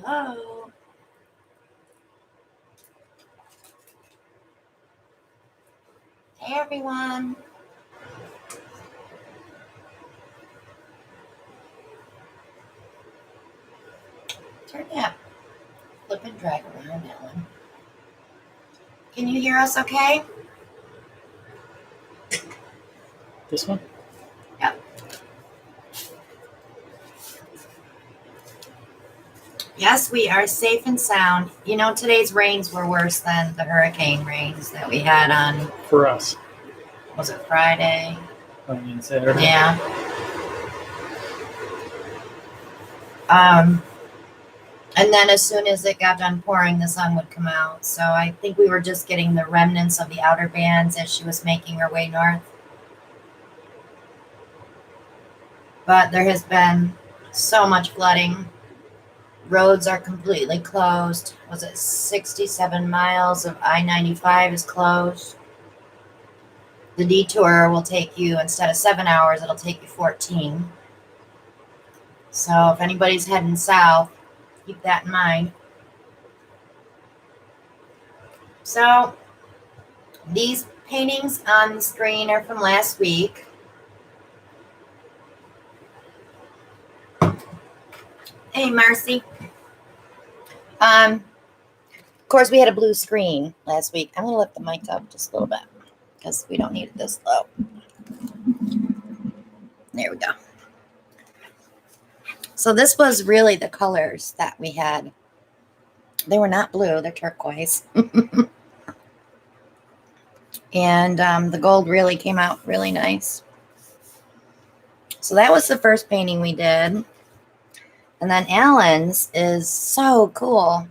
Hello. Hey, everyone. Turn that flip and drag around, Ellen. Can you hear us okay? This one? Yep. Yes, we are safe and sound. You know, today's rains were worse than the hurricane rains that we had on, For us. was it Friday? I mean, Saturday. Yeah. And then as soon as it got done pouring, the sun would come out. So I think we were just getting the remnants of the outer bands as she was making her way north. But there has been so much flooding. Roads are completely closed. Was it 67 miles of I-95 is closed? The detour will take you, instead of 7 hours, it'll take you 14. So if anybody's heading south, keep that in mind. So these paintings on the screen are from last week. Hey, Marcy. Of course, we had a blue screen last week. I'm going to lift the mic up just a little bit because we don't need it this low. There we go. So this was really the colors that we had. They were not blue. They're turquoise. And the gold really came out really nice. So that was the first painting we did. And then Alan's is so cool.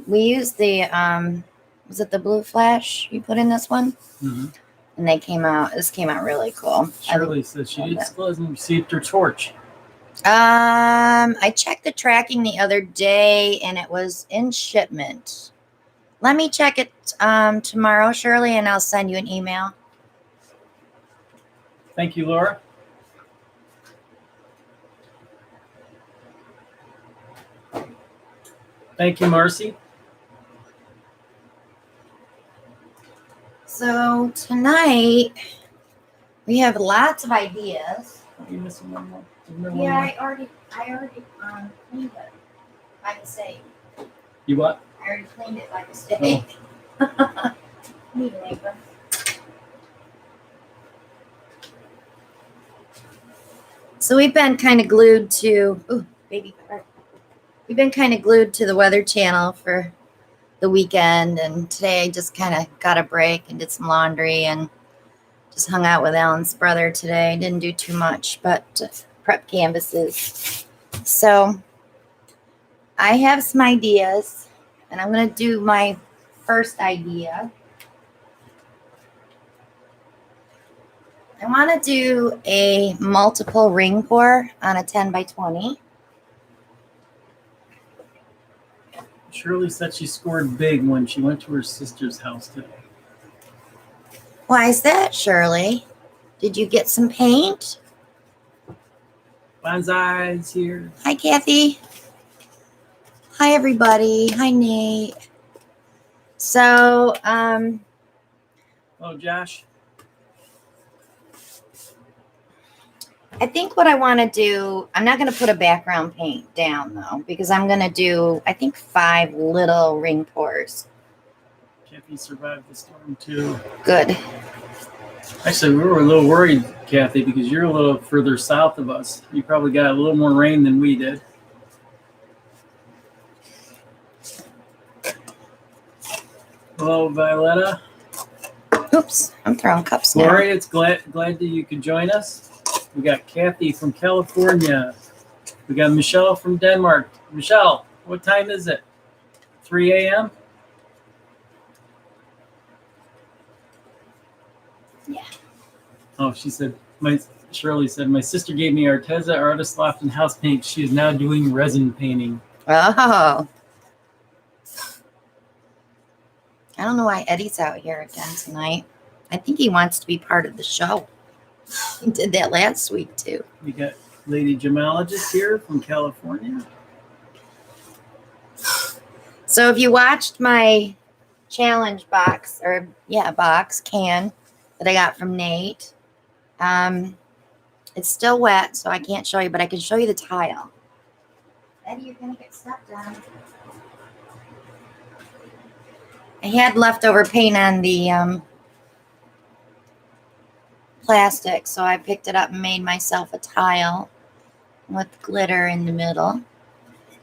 We used the, was it the blue flash you put in this one? Mm-hmm. And this came out really cool. Shirley says she still hasn't received her torch. I checked the tracking the other day and it was in shipment. Let me check it tomorrow, Shirley, and I'll send you an email. Thank you, Laura. Thank you, Marcy. So tonight we have lots of ideas. Are you missing one more? Yeah, I already cleaned it by mistake. You what? I already cleaned it by mistake. Oh. Need an apron. So we've been kind of glued to, we've been kind of glued to the Weather Channel for the weekend, and today I just kind of got a break and did some laundry and just hung out with Alan's brother today. Didn't do too much, but prep canvases. So I have some ideas, and I'm going to do my first idea. I want to do a multiple ring pour on a 10 by 20. Shirley said she scored big when she went to her sister's house today. Why is that, Shirley? Did you get some paint? Bonsai's here. Hi, Kathy. Hi, everybody. Hi, Nate. So, Oh, Josh. I think what I want to do, I'm not going to put a background paint down, though, because I'm going to do, I think, 5 little ring pours. Kathy survived the storm, too. Good. Actually, we were a little worried, Kathy, because you're a little further south of us. You probably got a little more rain than we did. Hello, Violetta. Oops, I'm throwing cups now. Gloria, it's glad that you could join us. We got Kathy from California. We got Michelle from Denmark. Michelle, what time is it? 3 a.m.? Yeah. Oh, Shirley said, my sister gave me Arteza Artist Loft and House Paint. She is now doing resin painting. Oh. I don't know why Eddie's out here again tonight. I think he wants to be part of the show. He did that last week, too. We got Lady Gemologist here from California. So if you watched my challenge box, or can that I got from Nate, it's still wet, so I can't show you, but I can show you the tile. Eddie, you're gonna get stuck down. I had leftover paint on the plastic, so I picked it up and made myself a tile with glitter in the middle.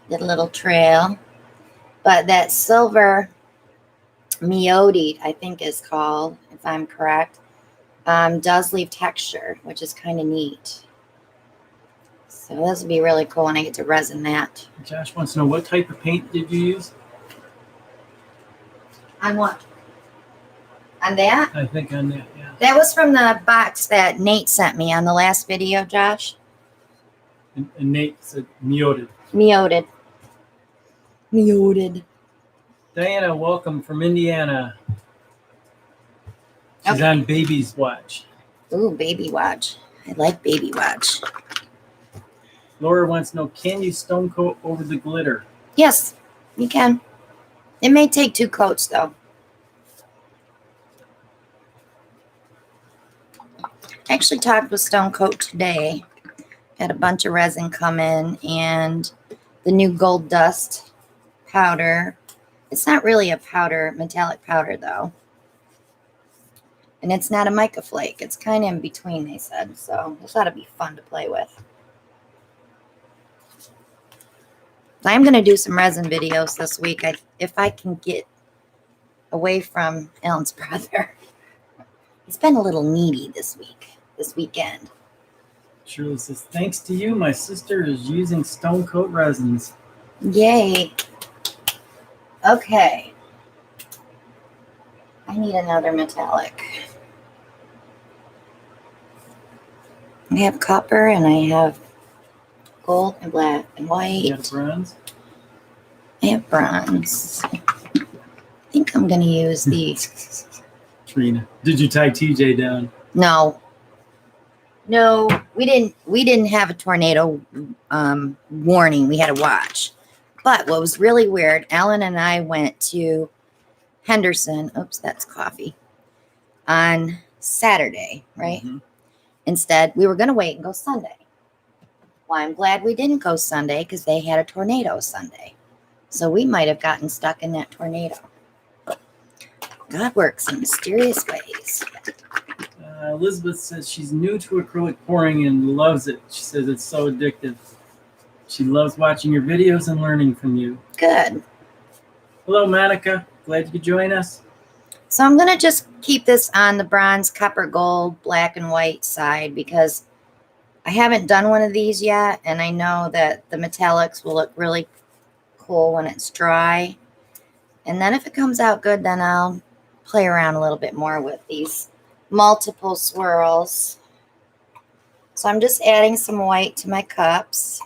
Did a little trail. But that silver meodite, I think is called, if I'm correct, does leave texture, which is kind of neat. So this would be really cool when I get to resin that. Josh wants to know, what type of paint did you use? On what? On that? I think on that, yeah. That was from the box that Nate sent me on the last video, Josh. And Nate said meoded. Meoded. Diana, welcome from Indiana. She's Okay. on Baby's Watch. Ooh, baby watch. I like baby watch. Laura wants to know, can you stone coat over the glitter? Yes, you can. It may take 2 coats, though. I actually talked with Stone Coat today. Got a bunch of resin coming, and the new gold dust powder. It's not really a powder, metallic powder, though. And it's not a mica flake. It's kind of in between, they said. So this ought to be fun to play with. I'm going to do some resin videos this week, if I can get away from Ellen's brother. He's been a little needy this weekend. Shirley says, thanks to you, my sister is using stone coat resins. Yay. Okay. I need another metallic. I have copper and I have gold and black and white. You got bronze? I have bronze. I think I'm going to use these. Trina, did you tie TJ down? No, we didn't have a tornado warning. We had a watch. But what was really weird, Alan and I went to Henderson. Oops, that's coffee. On Saturday, right? Mm-hmm. Instead, we were going to wait and go Sunday. Well, I'm glad we didn't go Sunday because they had a tornado Sunday. So we might have gotten stuck in that tornado. God works in mysterious ways. Elizabeth says she's new to acrylic pouring and loves it. She says it's so addictive. She loves watching your videos and learning from you. Good. Hello, Monica. Glad you could join us. So I'm going to just keep this on the bronze, copper, gold, black, and white side because I haven't done one of these yet, and I know that the metallics will look really cool when it's dry. And then if it comes out good, then I'll play around a little bit more with these multiple swirls. So I'm just adding some white to my cups,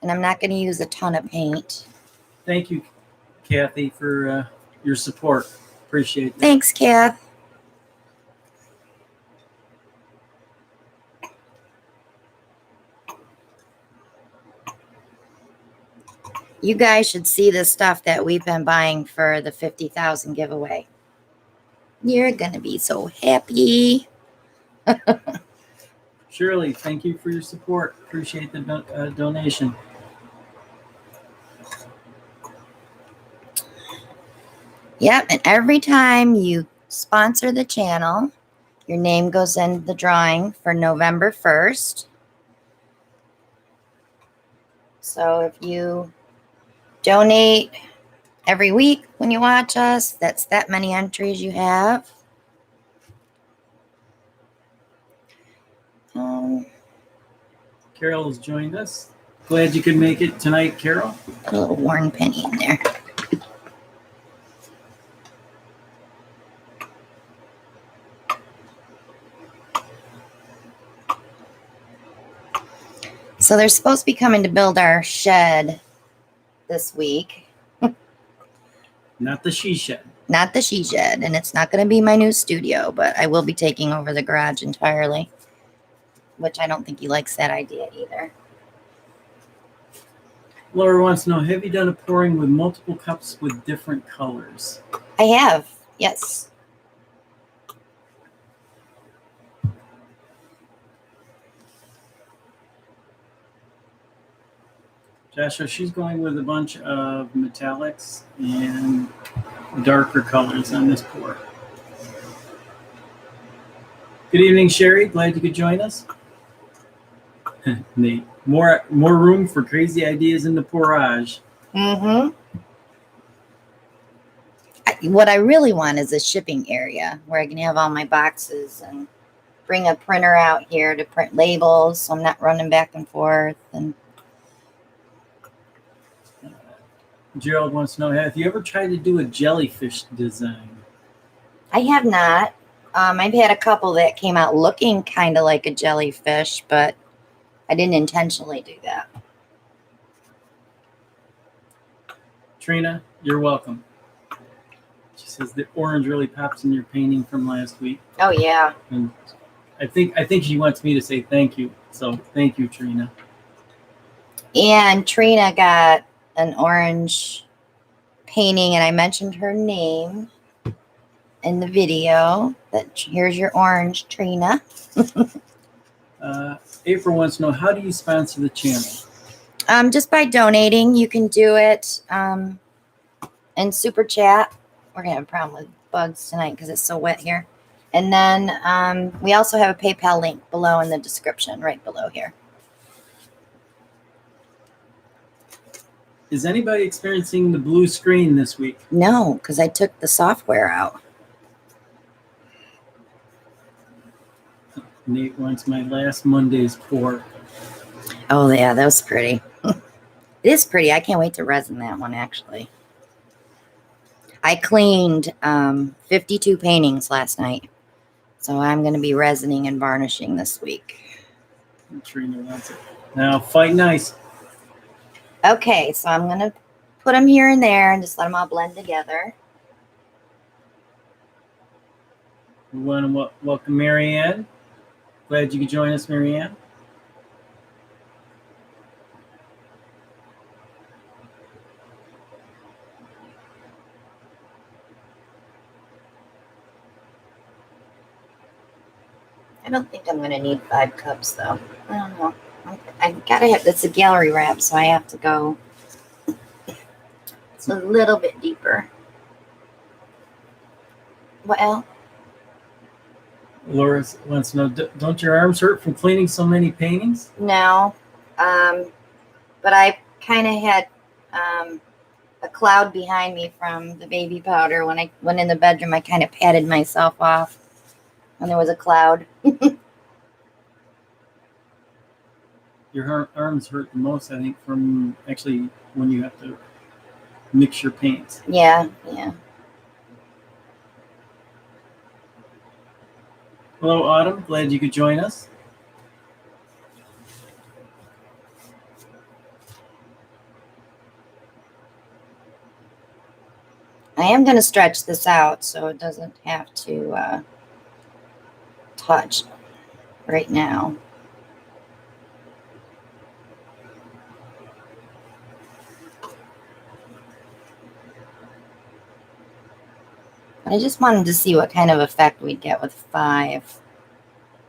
and I'm not going to use a ton of paint. Thank you, Kathy, for your support. Appreciate that. Thanks, Kath. You guys should see the stuff that we've been buying for the 50,000 giveaway. You're going to be so happy. Shirley, thank you for your support. Appreciate the donation. Yep, and every time you sponsor the channel, your name goes in the drawing for November 1st. So if you donate every week when you watch us, that's that many entries you have. Carol has joined us. Glad you could make it tonight, Carol. Put a little worn penny in there. So they're supposed to be coming to build our shed this week. Not the she shed. Not the she shed, and it's not going to be my new studio, but I will be taking over the garage entirely, which I don't think he likes that idea either. Laura wants to know, have you done a pouring with multiple cups with different colors? I have, yes. Joshua, she's going with a bunch of metallics and darker colors on this pour. Good evening, Sherry. Glad you could join us. Nate, more room for crazy ideas in the pourage. Mm-hmm. What I really want is a shipping area where I can have all my boxes and bring a printer out here to print labels, so I'm not running back and forth. And Gerald wants to know, have you ever tried to do a jellyfish design? I have not. I've had a couple that came out looking kind of like a jellyfish, but I didn't intentionally do that. Trina, you're welcome. She says the orange really pops in your painting from last week. Oh yeah. And I think she wants me to say thank you. So thank you, Trina. And Trina got an orange painting, and I mentioned her name in the video. That here's your orange, Trina. April wants to know, how do you sponsor the channel? Just by donating. You can do it in Super Chat. We're gonna have a problem with bugs tonight because it's so wet here. And then we also have a PayPal link below in the description, right below here. Is anybody experiencing the blue screen this week? No, because I took the software out. Nate wants my last Monday's pour. Oh yeah, that was pretty. It is pretty. I can't wait to resin that one, actually. I cleaned 52 paintings last night. So I'm going to be resining and varnishing this week. Trina wants it. Now, fight nice. Okay, so I'm going to put them here and there and just let them all blend together. We want to welcome Marianne. Glad you could join us, Marianne. I don't think I'm going to need 5 cups, though. I don't know. I gotta have, it's a gallery wrap, so I have to go a little bit deeper. Well, Laura wants to know, don't your arms hurt from cleaning so many paintings? no. But I kind of had a cloud behind me from the baby powder. When I went in the bedroom, I kind of patted myself off when there was a cloud. Your arms hurt the most, I think, from actually when you have to mix your paints. Yeah. Hello, Autumn. Glad you could join us. I am going to stretch this out so it doesn't have to touch right now. I just wanted to see what kind of effect we'd get with 5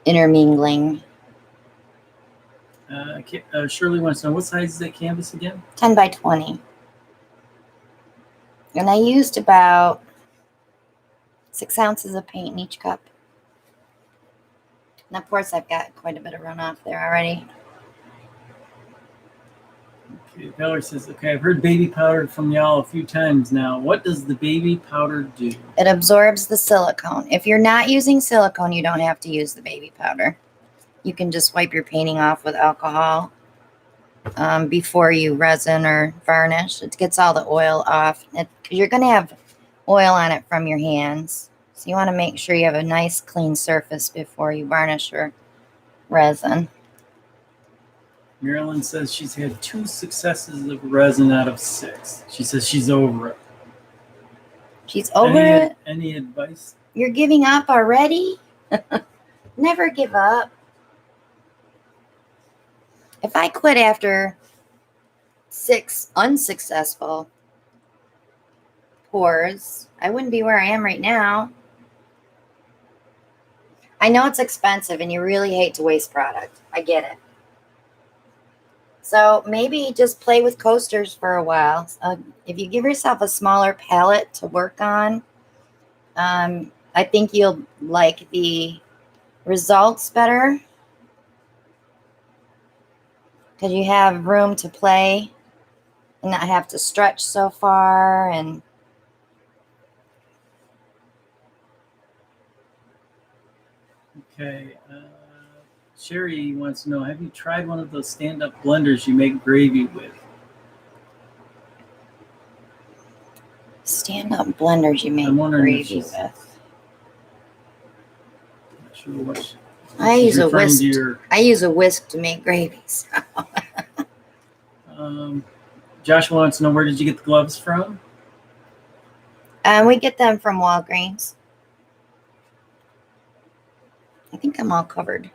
intermingling. Shirley wants to know, what size is that canvas again? 10 by 20. And I used about 6 ounces of paint in each cup. And of course, I've got quite a bit of runoff there already. Okay, Valerie says, okay, I've heard baby powder from y'all a few times now. What does the baby powder do? It absorbs the silicone. If you're not using silicone, you don't have to use the baby powder. You can just wipe your painting off with alcohol before you resin or varnish. It gets all the oil off. You're going to have oil on it from your hands. So you want to make sure you have a nice clean surface before you varnish or resin. Marilyn says she's had 2 successes of resin out of 6. She says she's over it. She's over it? Any advice? You're giving up already? Never give up. If I quit after 6 unsuccessful pours, I wouldn't be where I am right now. I know it's expensive and you really hate to waste product. I get it. So maybe just play with coasters for a while. If you give yourself a smaller palette to work on, I think you'll like the results better because you have room to play and not have to stretch so far. And Okay. Sherry wants to know, have you tried one of those stand-up blenders you make gravy with? stand-up blenders you make I'm wondering if gravy she's- with. Not sure what I she's use a referring whisk. to your, I use a whisk to make gravies. Joshua wants to know, where did you get the gloves from? We get them from Walgreens. I think I'm all covered.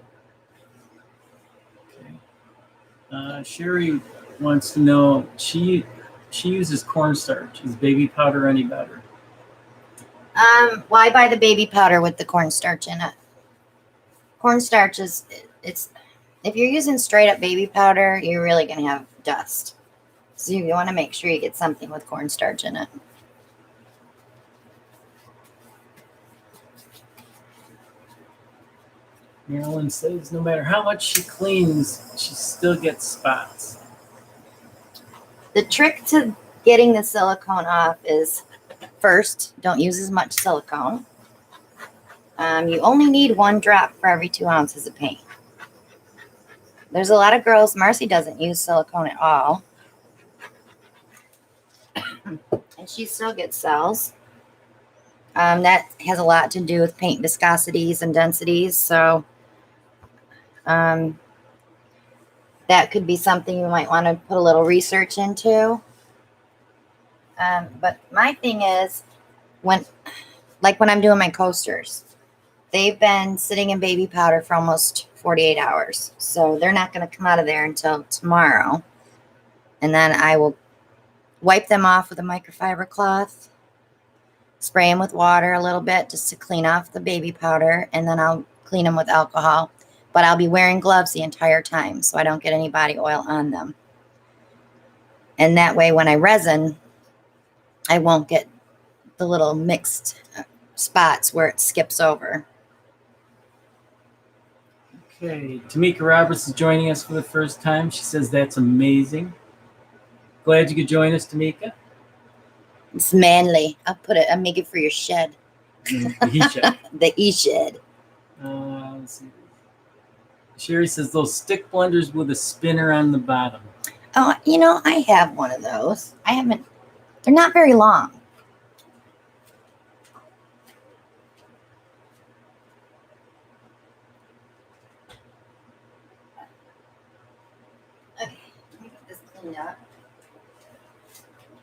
Okay. Sherry wants to know, she uses cornstarch. Is baby powder any better? Why buy the baby powder with the cornstarch in it? Cornstarch it's if you're using straight up baby powder, you're really gonna have dust. So you want to make sure you get something with cornstarch in it. Marilyn says no matter how much she cleans, she still gets spots. The trick to getting the silicone off is, first, don't use as much silicone. You only need 1 drop for every 2 ounces of paint. There's a lot of girls, Marcy doesn't use silicone at all. And she still gets cells. That has a lot to do with paint viscosities and densities. So that could be something you might want to put a little research into. But my thing is, when I'm doing my coasters, they've been sitting in baby powder for almost 48 hours. So they're not going to come out of there until tomorrow. And then I will wipe them off with a microfiber cloth, spray them with water a little bit just to clean off the baby powder, and then I'll clean them with alcohol. But I'll be wearing gloves the entire time so I don't get any body oil on them. And that way when I resin, I won't get the little mixed spots where it skips over. Okay, Tamika Roberts is joining us for the first time. She says that's amazing. Glad you could join us, Tamika. It's manly. I'll make it for your shed. The e-shed. Let's see. Sherry says those stick blenders with a spinner on the bottom. Oh, I have one of those. They're not very long. Okay, let me get this cleaned up.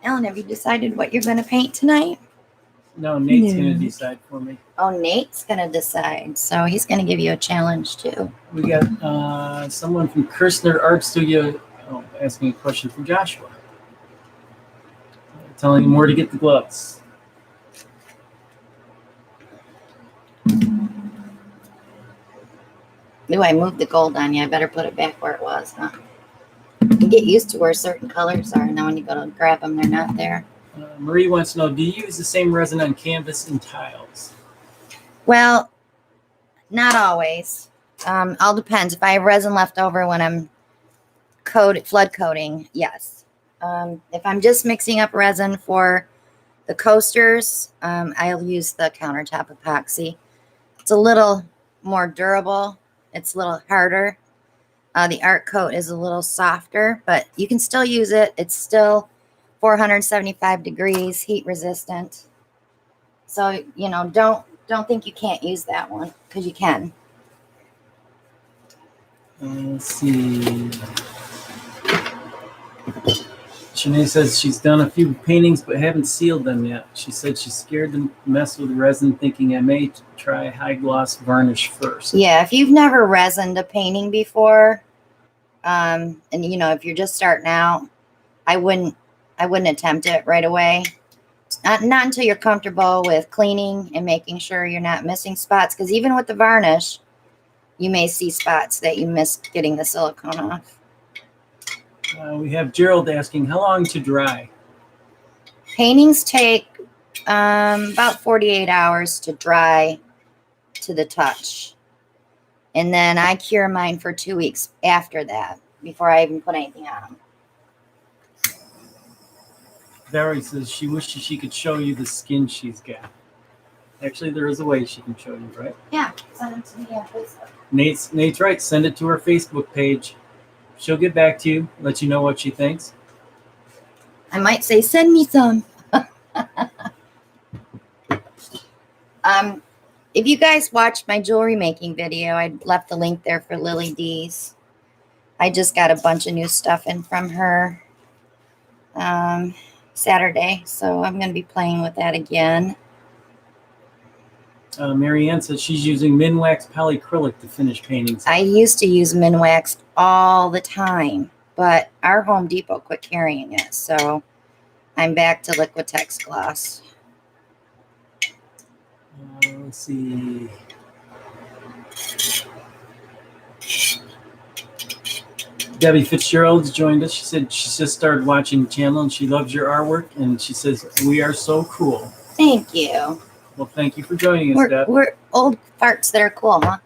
Ellen, have you decided what you're going to paint tonight? No, Nate's going to decide for me. Oh, Nate's going to decide. So he's going to give you a challenge too. We got someone from Kirstner Art Studio asking a question from Joshua. Telling him where to get the gloves. Ooh, I moved the gold on you. I better put it back where it was, huh? You get used to where certain colors are, and then when you go to grab them, they're not there. Marie wants to know, do you use the same resin on canvas and tiles? Well, not always. All depends. If I have resin left over when I'm flood coating, yes. If I'm just mixing up resin for the coasters, I'll use the countertop epoxy. It's a little more durable. It's a little harder. The art coat is a little softer, but you can still use it. It's still 475 degrees, heat resistant. So, don't think you can't use that one, because you can. Let's see. Shanae says she's done a few paintings but haven't sealed them yet. She said she's scared to mess with resin, thinking I may try high gloss varnish first. Yeah, if you've never resined a painting before, and if you're just starting out, I wouldn't attempt it right away. Not until you're comfortable with cleaning and making sure you're not missing spots. Because even with the varnish, you may see spots that you missed getting the silicone off. We have Gerald asking, how long to dry? Paintings take about 48 hours to dry to the touch. And then I cure mine for 2 weeks after that, before I even put anything on them. Valerie says she wishes she could show you the skin she's got. Actually, there is a way she can show you, right? Yeah, send it to me on Facebook. Nate's right. Send it to her Facebook page. She'll get back to you, let you know what she thinks. I might say, send me some. If you guys watched my jewelry making video, I left the link there for Lily D's. I just got a bunch of new stuff in from her Saturday, so I'm going to be playing with that again. Marianne says she's using Minwax polyacrylic to finish paintings. I used to use Minwax all the time, but our Home Depot quit carrying it, so I'm back to Liquitex gloss. Let's see. Debbie Fitzgerald's joined us. She said she just started watching the channel and she loves your artwork, and she says we are so cool. Thank you. Well, thank you for joining us, Deb. We're old farts that are cool, huh?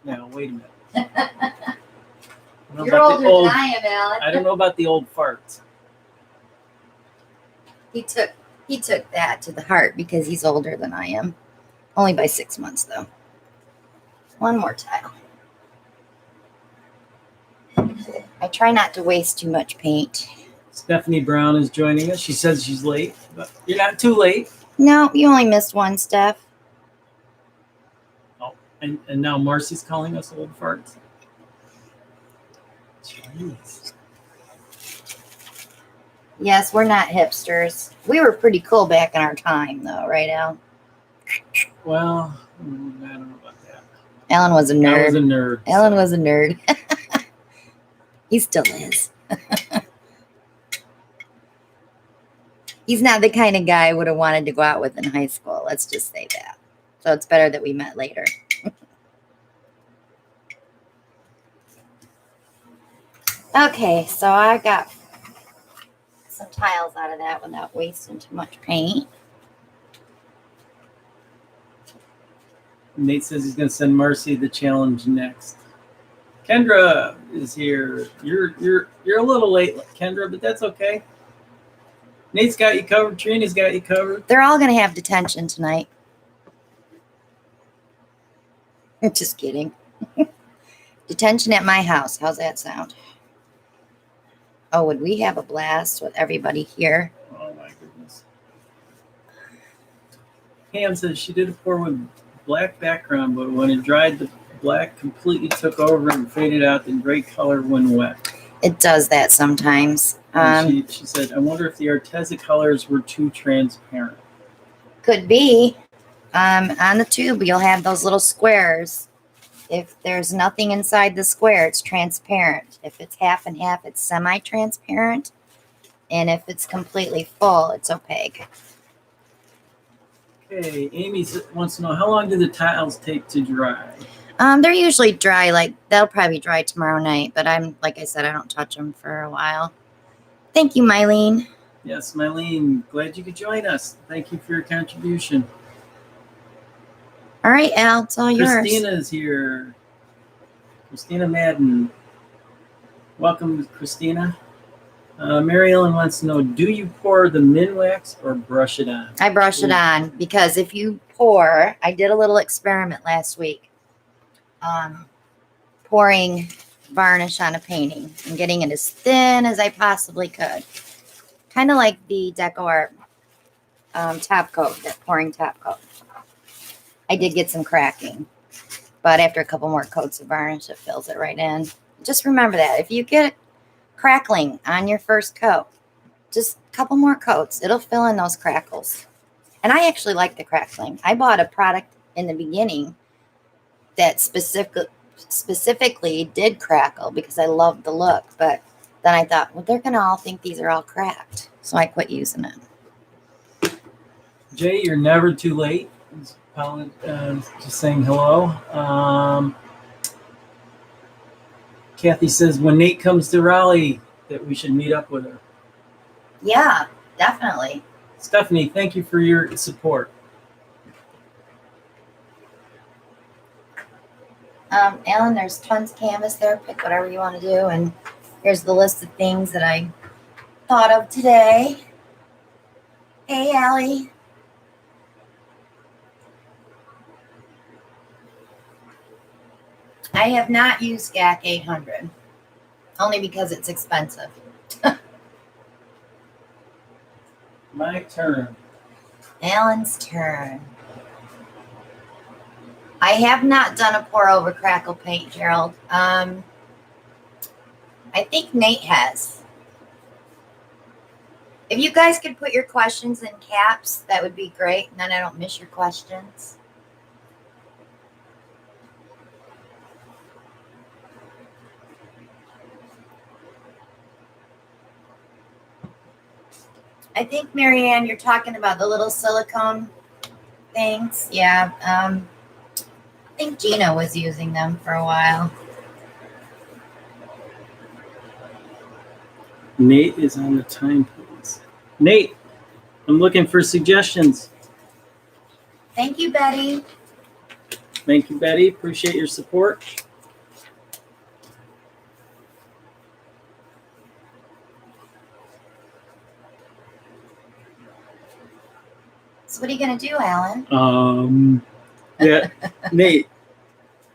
Now, wait a minute. You're older than I am, Alan. I don't know about the old farts. He took that to the heart because he's older than I am. Only by 6 months, though. One more tile. I try not to waste too much paint. Stephanie Brown is joining us. She says she's late, but you're not too late. No, you only missed one, Steph. Oh, and now Marcy's calling us old farts. Jeez. Yes, we're not hipsters. We were pretty cool back in our time, though, right, Al? Well, I don't know about that. Alan was a nerd. I was a nerd. Alan was a nerd. He still is. He's not the kind of guy I would have wanted to go out with in high school. Let's just say that. So it's better that we met later. Okay, so I got some tiles out of that without wasting too much paint. Nate says he's going to send Marcy the challenge next. Kendra is here. You're a little late, Kendra, but that's okay. Nate's got you covered. Trina's got you covered. They're all going to have detention tonight. Just kidding. Detention at my house. How's that sound? Oh, would we have a blast with everybody here? Oh, my goodness. Pam says she did a pour with black background, but when it dried, the black completely took over and faded out the gray color when wet. It does that sometimes. She said, I wonder if the Arteza colors were too transparent. Could be. On the tube, you'll have those little squares. If there's nothing inside the square, it's transparent. If it's half and half, it's semi-transparent. And if it's completely full, it's opaque. Okay, Amy wants to know, how long do the tiles take to dry? They're usually dry, they'll probably dry tomorrow night, but like I said, I don't touch them for a while. Thank you, Mylene. Yes, Mylene, glad you could join us. Thank you for your contribution. All right, Al, it's all yours. Christina is here. Christina Madden. Welcome, Christina. Mary Ellen wants to know, do you pour the Minwax or brush it on? I brush it on because if you pour, I did a little experiment last week. Pouring varnish on a painting and getting it as thin as I possibly could. Kind of like the Deco Art top coat, that pouring top coat. I did get some cracking, but after a couple more coats of varnish, it fills it right in. Just remember that. If you get crackling on your first coat, just a couple more coats, it'll fill in those crackles. And I actually like the crackling. I bought a product in the beginning that specifically did crackle because I loved the look, but then I thought, well, they're gonna all think these are all cracked, so I quit using it. Jay, you're never too late. Just saying hello. Kathy says when Nate comes to Raleigh that we should meet up with her. Yeah, definitely. Stephanie, thank you for your support. Alan, there's tons of canvas there. Pick whatever you want to do. And here's the list of things that I thought of today. Hey, Allie. I have not used GAC 800, only because it's expensive. My turn. Alan's turn. I have not done a pour over crackle paint, Gerald. I think Nate has. If you guys could put your questions in caps, that would be great. And then I don't miss your questions. I think, Marianne, you're talking about the little silicone things. Yeah. I think Gina was using them for a while. Nate is on the time, please. Nate, I'm looking for suggestions. Thank you, Betty. Thank you, Betty. Appreciate your support. So what are you going to do, Alan? Yeah, Nate,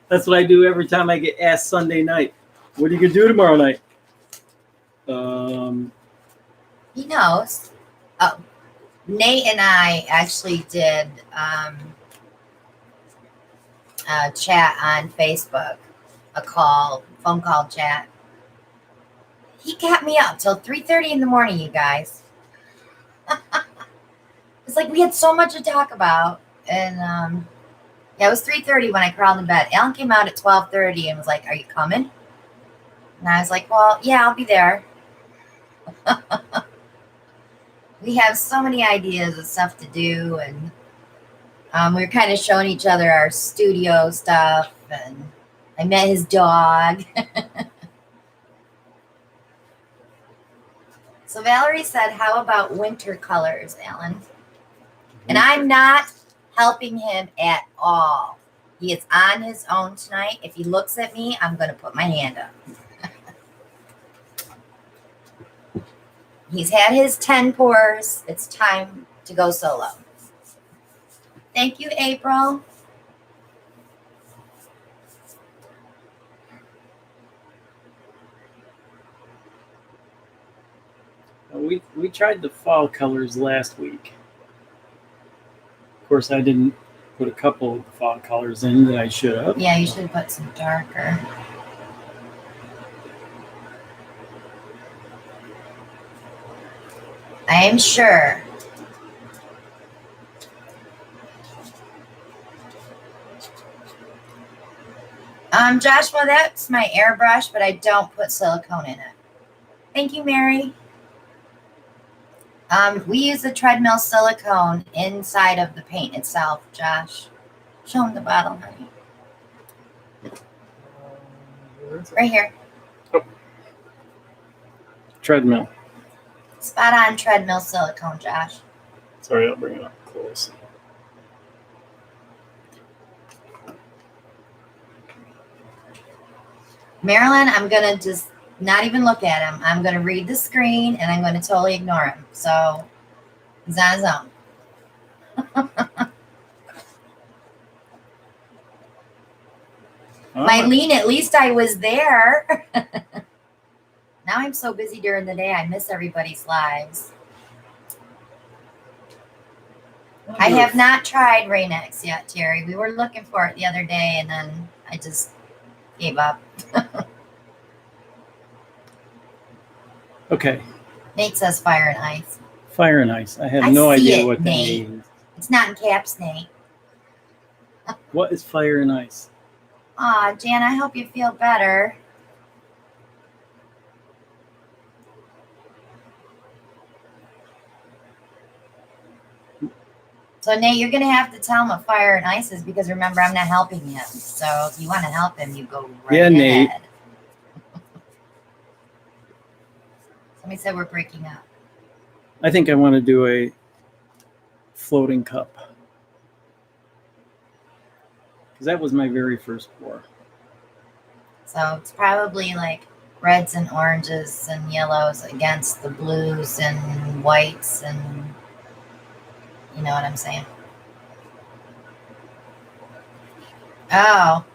that's what I do every time I get asked Sunday night. What are you going to do tomorrow night? He knows. Oh, Nate and I actually did a chat on Facebook, phone call chat. He kept me up till 3:30 in the morning, you guys. It's like we had so much to talk about. And yeah, it was 3:30 when I crawled in bed. Alan came out at 12:30 and was like, "Are you coming?" And I was like, "Well, yeah, I'll be there." We have so many ideas of stuff to do, and we were kind of showing each other our studio stuff, and I met his dog. So Valerie said, how about winter colors, Alan? And I'm not helping him at all. He is on his own tonight. If he looks at me, I'm going to put my hand up. He's had his 10 pours. It's time to go solo. Thank you, April. We tried the fall colors last week. Of course, I didn't put a couple of the fall colors in that I should have. Yeah, you should put some darker. I am sure. Joshua, that's my airbrush, but I don't put silicone in it. Thank you, Mary. We use the treadmill silicone inside of the paint itself, Josh. Show him the bottle, honey. Right here. Oh. Treadmill. Spot on treadmill silicone, Josh. Sorry, I'll bring it up close. Marilyn, I'm going to just not even look at him. I'm going to read the screen, and I'm going to totally ignore him. So he's on his own. Mylene, at least I was there. Now I'm so busy during the day, I miss everybody's lives. I have not tried Rain-X yet, Terry. We were looking for it the other day, and then I just gave up. Okay. Nate says fire and ice. Fire and ice. I have no idea what that Nate. means. It's not in caps, Nate. What is fire and ice? Aw, Jan, I hope you feel better. So Nate, you're gonna have to tell him what fire and ice is because remember I'm not helping him. So if you want to help him, you go right ahead. Nate. Somebody said we're breaking up. I think I want to do a floating cup. Because that was my very first pour. So it's probably like reds and oranges and yellows against the blues and whites and you know what I'm saying? Oh,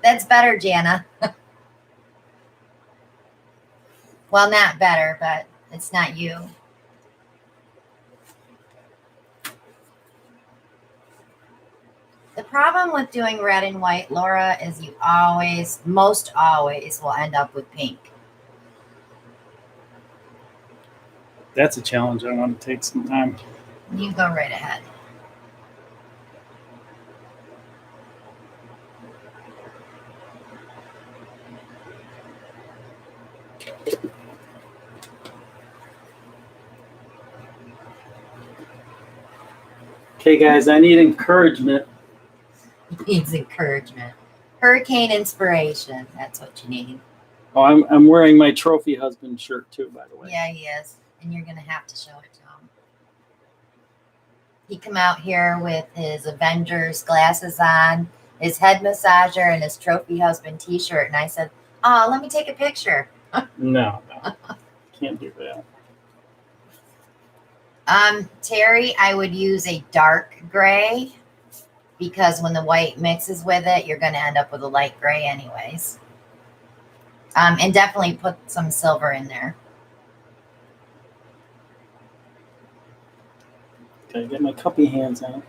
that's better, Jana. Well, not better, but it's not you. The problem with doing red and white, Laura, is you always, most always, will end up with pink. That's a challenge I want to take some time. You go right ahead. Okay, guys, I need encouragement. He needs encouragement. Hurricane inspiration. That's what you need. Oh, I'm wearing my trophy husband shirt too, by the way. Yeah, he is. And you're going to have to show it to him. He come out here with his Avengers glasses on, his head massager, and his trophy husband t-shirt. And I said, oh, let me take a picture. No. Can't do that. Terry, I would use a dark gray because when the white mixes with it, you're going to end up with a light gray anyways. And definitely put some silver in there. Okay, get my cuppy hands on it.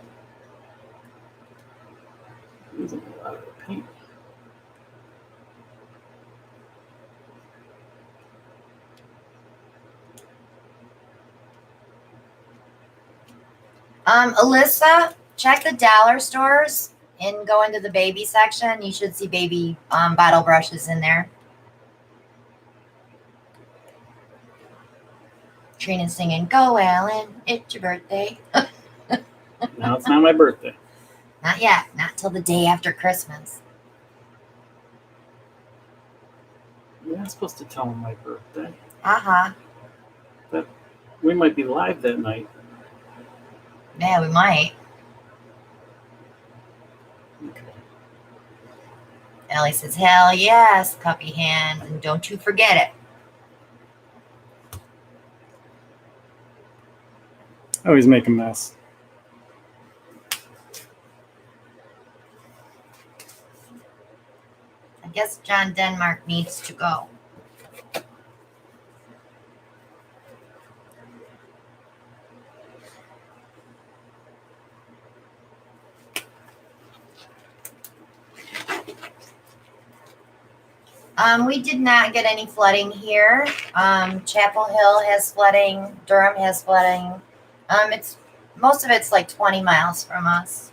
Using a lot of paint. Alyssa, check the dollar stores and go into the baby section. You should see baby bottle brushes in there. Trina's singing, go Alan, it's your birthday. No, it's not my birthday. Not yet, not till the day after Christmas. You're not supposed to tell him my birthday. Uh-huh. But we might be live that night. Yeah, we might. Okay. Ellie says, hell yes, cuppy hands, and don't you forget it. I always make a mess. I guess John Denmark needs to go. We did not get any flooding here. Chapel Hill has flooding. Durham has flooding. It's most of it's like 20 miles from us.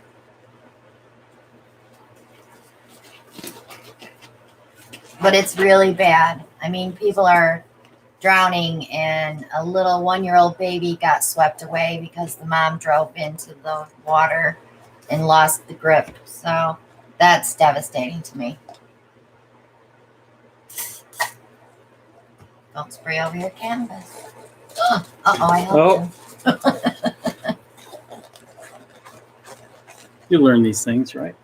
But it's really bad. I mean, people are drowning, and a little 1-year-old baby got swept away because the mom drove into the water and lost the grip. So that's devastating to me. Don't spray over your canvas. Uh-oh, I helped him. You learn these things, right?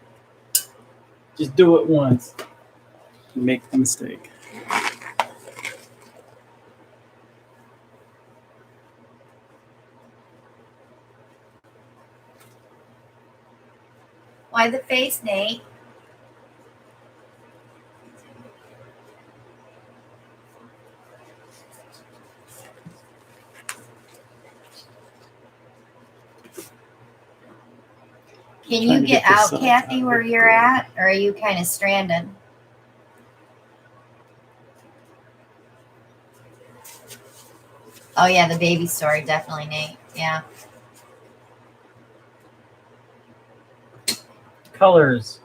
Just do it once. You make the mistake. Why the face, Nate? Can you get out, Kathy, where you're at? Or are you kind of stranded? Oh, yeah, the baby story. Definitely, Nate. Yeah. Colors.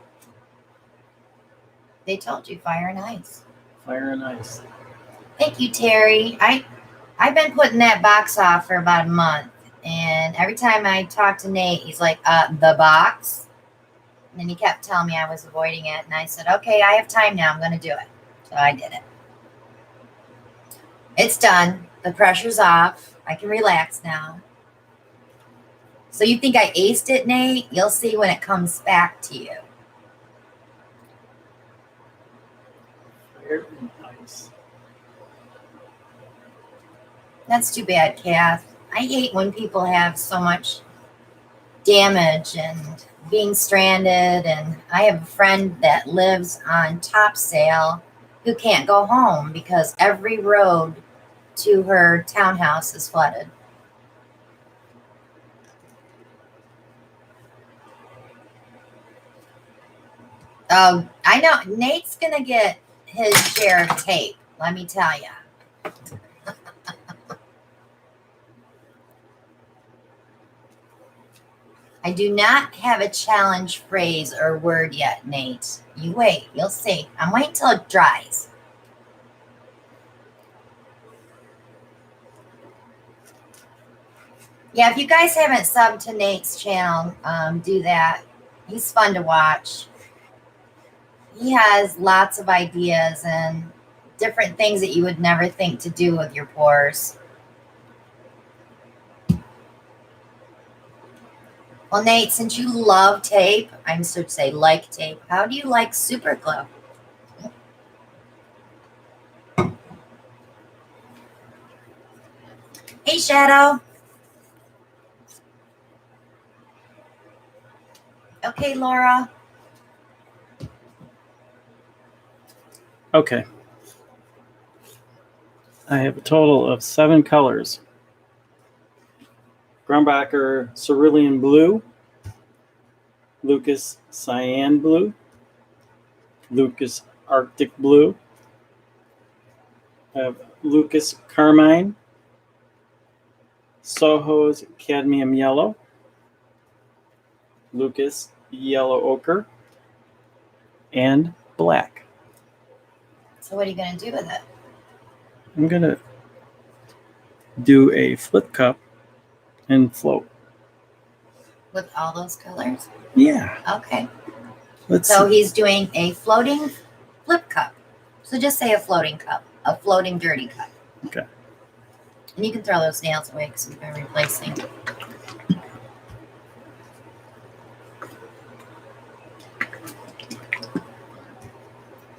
They told you fire and ice. Fire and ice. Thank you, Terry. I've been putting that box off for about a month, and And every time I talk to Nate, he's like, the box. And then he kept telling me I was avoiding it. And I said, okay, I have time now. I'm going to do it. So I did it. It's done. The pressure's off. I can relax now. So you think I aced it, Nate? You'll see when it comes back to you. Fire and ice. That's too bad, Kath. I hate when people have so much damage and being stranded. And I have a friend that lives on Topsail who can't go home because every road to her townhouse is flooded. Oh, I know. Nate's going to get his share of tape, let me tell you. I do not have a challenge phrase or word yet, Nate. You wait. You'll see. I'm waiting till it dries. Yeah, if you guys haven't subbed to Nate's channel, do that. He's fun to watch. He has lots of ideas and different things that you would never think to do with your pores. Well, Nate, since you love tape, I should say like tape, how do you like super glue? Hey, Shadow. Okay, Laura. Okay. I have a total of 7 colors. Grumbacher Cerulean Blue, Lucas Cyan Blue, Lucas Arctic Blue, I have Lucas Carmine, Soho's Cadmium Yellow, Lucas Yellow Ochre, and Black. So what are you going to do with it? I'm going to do a flip cup and float. With all those colors? Yeah. Okay. Let's So see. he's doing a floating flip cup. So just say a floating cup, a floating dirty cup. Okay. And you can throw those nails away because we've been replacing.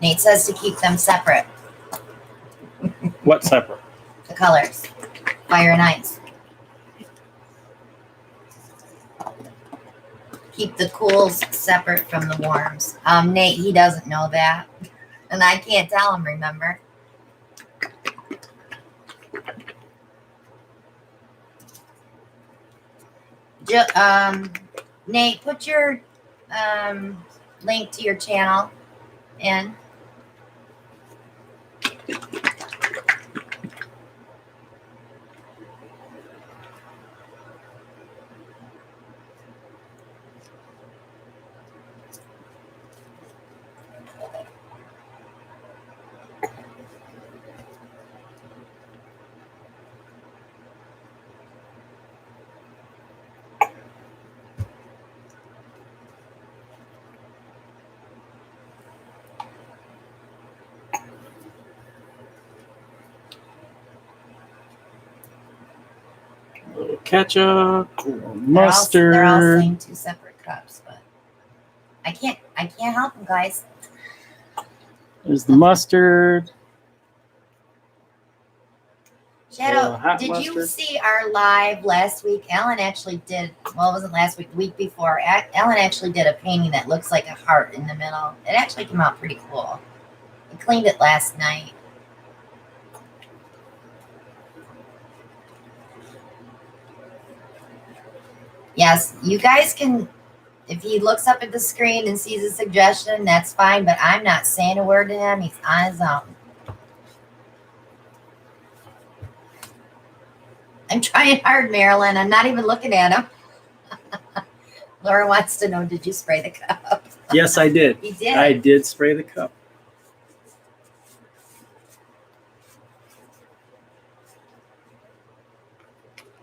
Nate says to keep them separate, What separate? the colors, fire and ice. Keep the cools separate from the warms. Nate, he doesn't know that. And I can't tell him, remember? Nate, put your link to your channel in. A little ketchup, They're all mustard. saying 2 separate cups, but I can't help them, guys. There's the mustard. Shadow, hot did you mustard. see our live last week? Ellen actually did, well, it wasn't last week, the week before. Ellen actually did a painting that looks like a heart in the middle. It actually came out pretty cool. I cleaned it last night. Yes, you guys can, if he looks up at the screen and sees a suggestion, that's fine, but I'm not saying a word to him. He's on his own. I'm trying hard, Marilyn. I'm not even looking at him. Laura wants to know, did you spray the cup? Yes, I did. He did. I did spray the cup.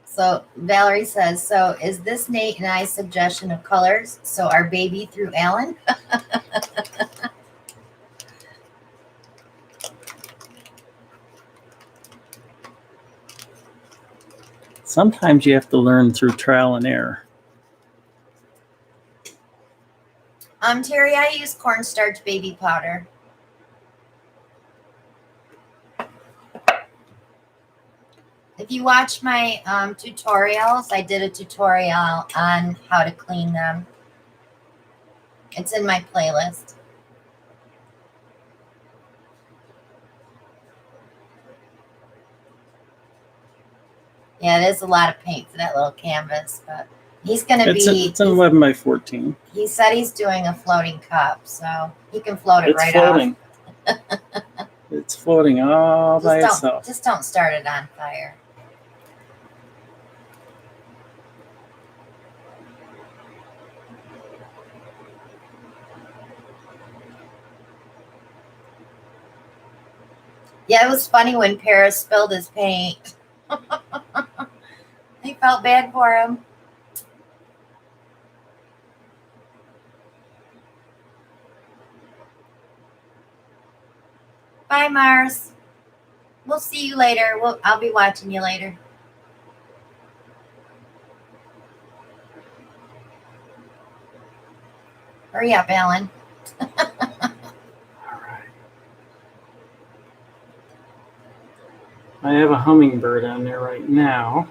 So So Valerie says, so is this Nate and I's suggestion of colors? So our baby through Alan? Sometimes you have to learn through trial and error. Terry, I use cornstarch baby powder. If you watch my tutorials, I did a tutorial on how to clean them. It's in my playlist. Yeah, it is a lot of paint for that little canvas, but he's going to be... It's an 11 by 14. He said he's doing a floating cup, so he can float it right floating. off. It's floating all by itself. Just don't start it on fire. Yeah, it was funny when Paris spilled his paint. I felt bad for him. Bye, Mars. We'll see you later. I'll be watching you later. Hurry up, Alan. I have a hummingbird on there right now.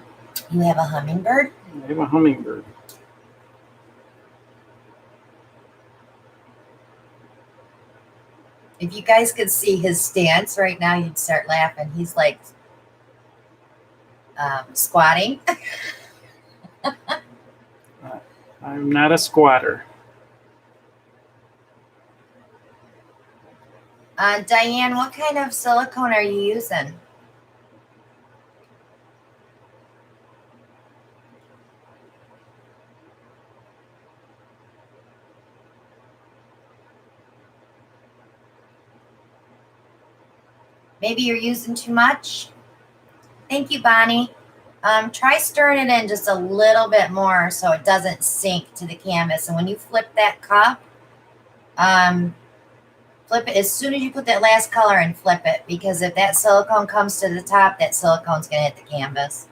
You have a hummingbird? I have a hummingbird. If you guys could see his stance right now, you'd start laughing. He's like squatting. I'm not a squatter. Diane, what kind of silicone are you using? Maybe you're using too much. Thank you, Bonnie. Try stirring it in just a little bit more so it doesn't sink to the canvas. And when you flip that cup, flip it as soon as you put that last color in, flip it. Because if that silicone comes to the top, that silicone's going to hit the canvas.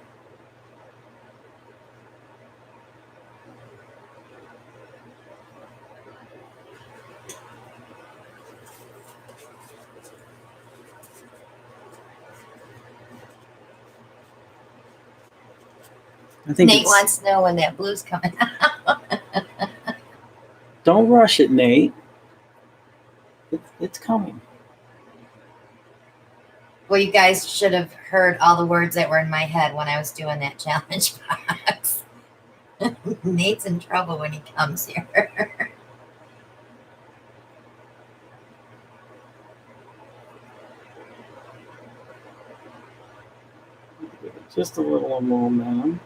I think Nate wants to know when that blue's coming out. Don't rush it, Nate. It's coming. Well, you guys should have heard all the words that were in my head when I was doing that challenge box. Nate's in trouble when he comes here. Just a little momentum.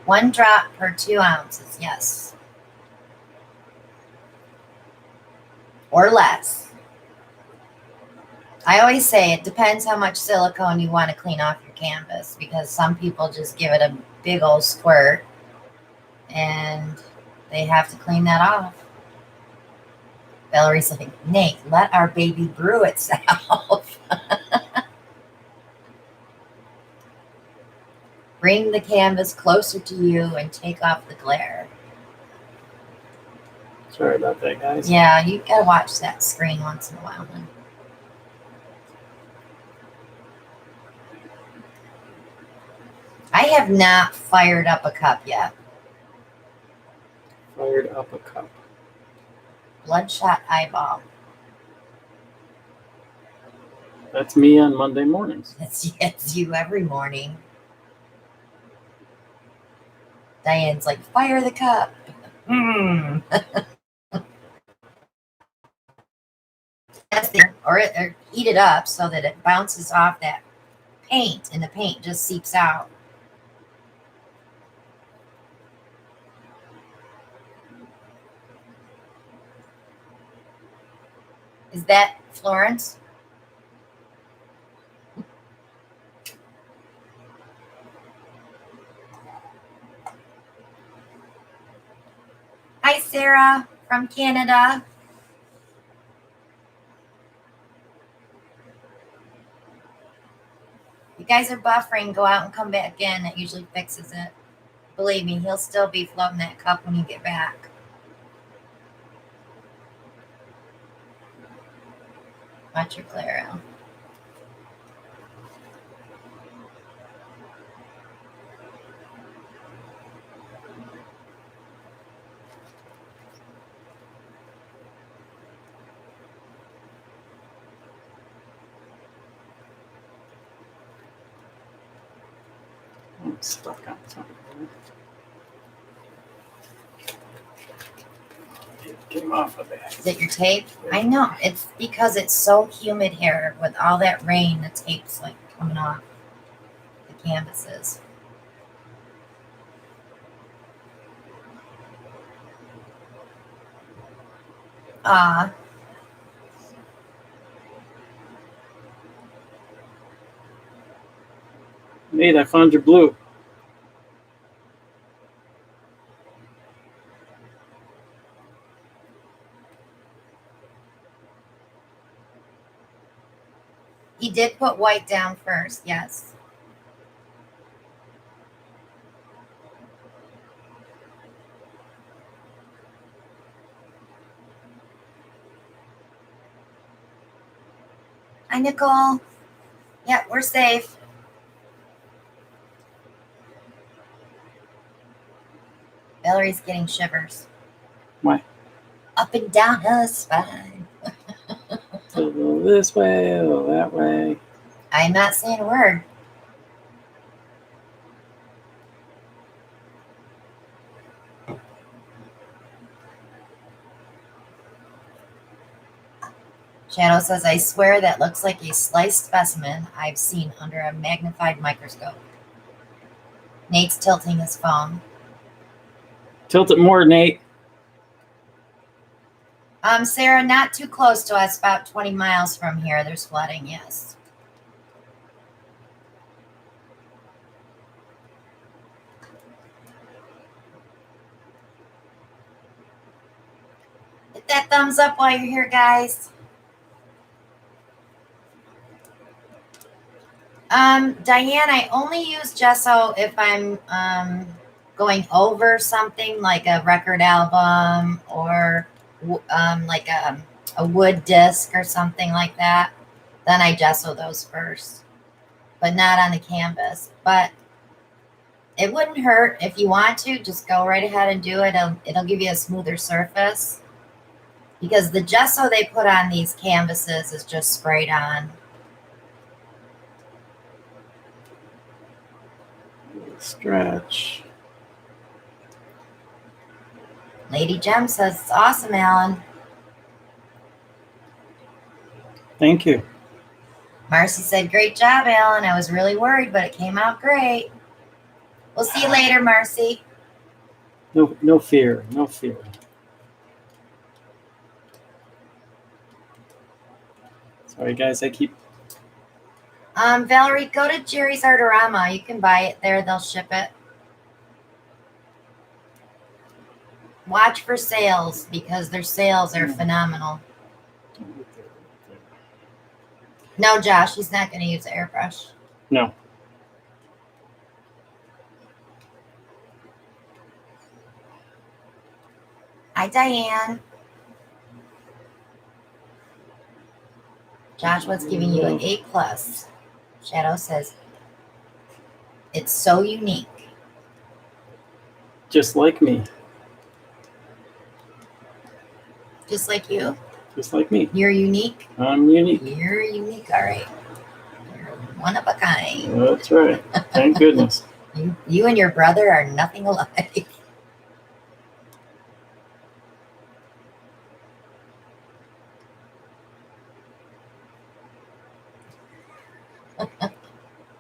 1 drop per 2 ounces, yes. Or less. I always say it depends how much silicone you want to clean off your canvas, because some people just give it a big old squirt and they have to clean that off. Valerie's like, Nate, let our baby brew itself. Bring the canvas closer to you and take off the glare. Sorry about that, guys. Yeah, you gotta watch that screen once in a while. Huh? I have not fired up a cup yet. Fired up a cup. Bloodshot eyeball. That's me on Monday mornings. It's you every morning. Diane's like, fire the cup. or heat it up so that it bounces off that paint and the paint just seeps out. Is that Florence? Sarah from Canada. You guys are buffering. Go out and come back in. It usually fixes it. Believe me, he'll still be floating that cup when you get back. Watch your clear out. I'm stuck on something. It came off of that. Is it your tape? I know. It's because it's so humid here with all that rain. The tape's like coming off the canvases. Nate, I found your blue. He did put white down first, yes. Hi, Nicole. Yeah, we're safe. Valerie's getting shivers. Why? Up and down her spine. A little this way, a little that way. I'm not saying a word. Shadow says, I swear that looks like a sliced specimen I've seen under a magnified microscope. Nate's tilting his phone. Tilt it more, Nate. Sarah, not too close to us, about 20 miles from here. There's flooding, yes. Hit that thumbs up while you're here, guys. Diane, I only use gesso if I'm going over something like a record album or like a wood disc or something like that. Then I gesso those first, but not on the canvas. But it wouldn't hurt if you want to. Just go right ahead and do it. It'll give you a smoother surface because the gesso they put on these canvases is just sprayed on. Stretch. Lady Gem says, it's awesome, Alan. Thank you. Marcy said, great job, Alan. I was really worried, but it came out great. We'll see you later, Marcy. No fear. No fear. Sorry, guys. I keep. Valerie, go to Jerry's Artorama. You can buy it there. They'll ship it. Watch for sales because their sales are phenomenal. No, Josh, he's not going to use airbrush. No. Hi, Diane. Joshua's giving you an A+. Shadow says, it's so unique. Just like me. Just like you. Just like me. You're unique. I'm unique. You're unique, all right. You're one of a kind. That's right. Thank goodness. You and your brother are nothing alike.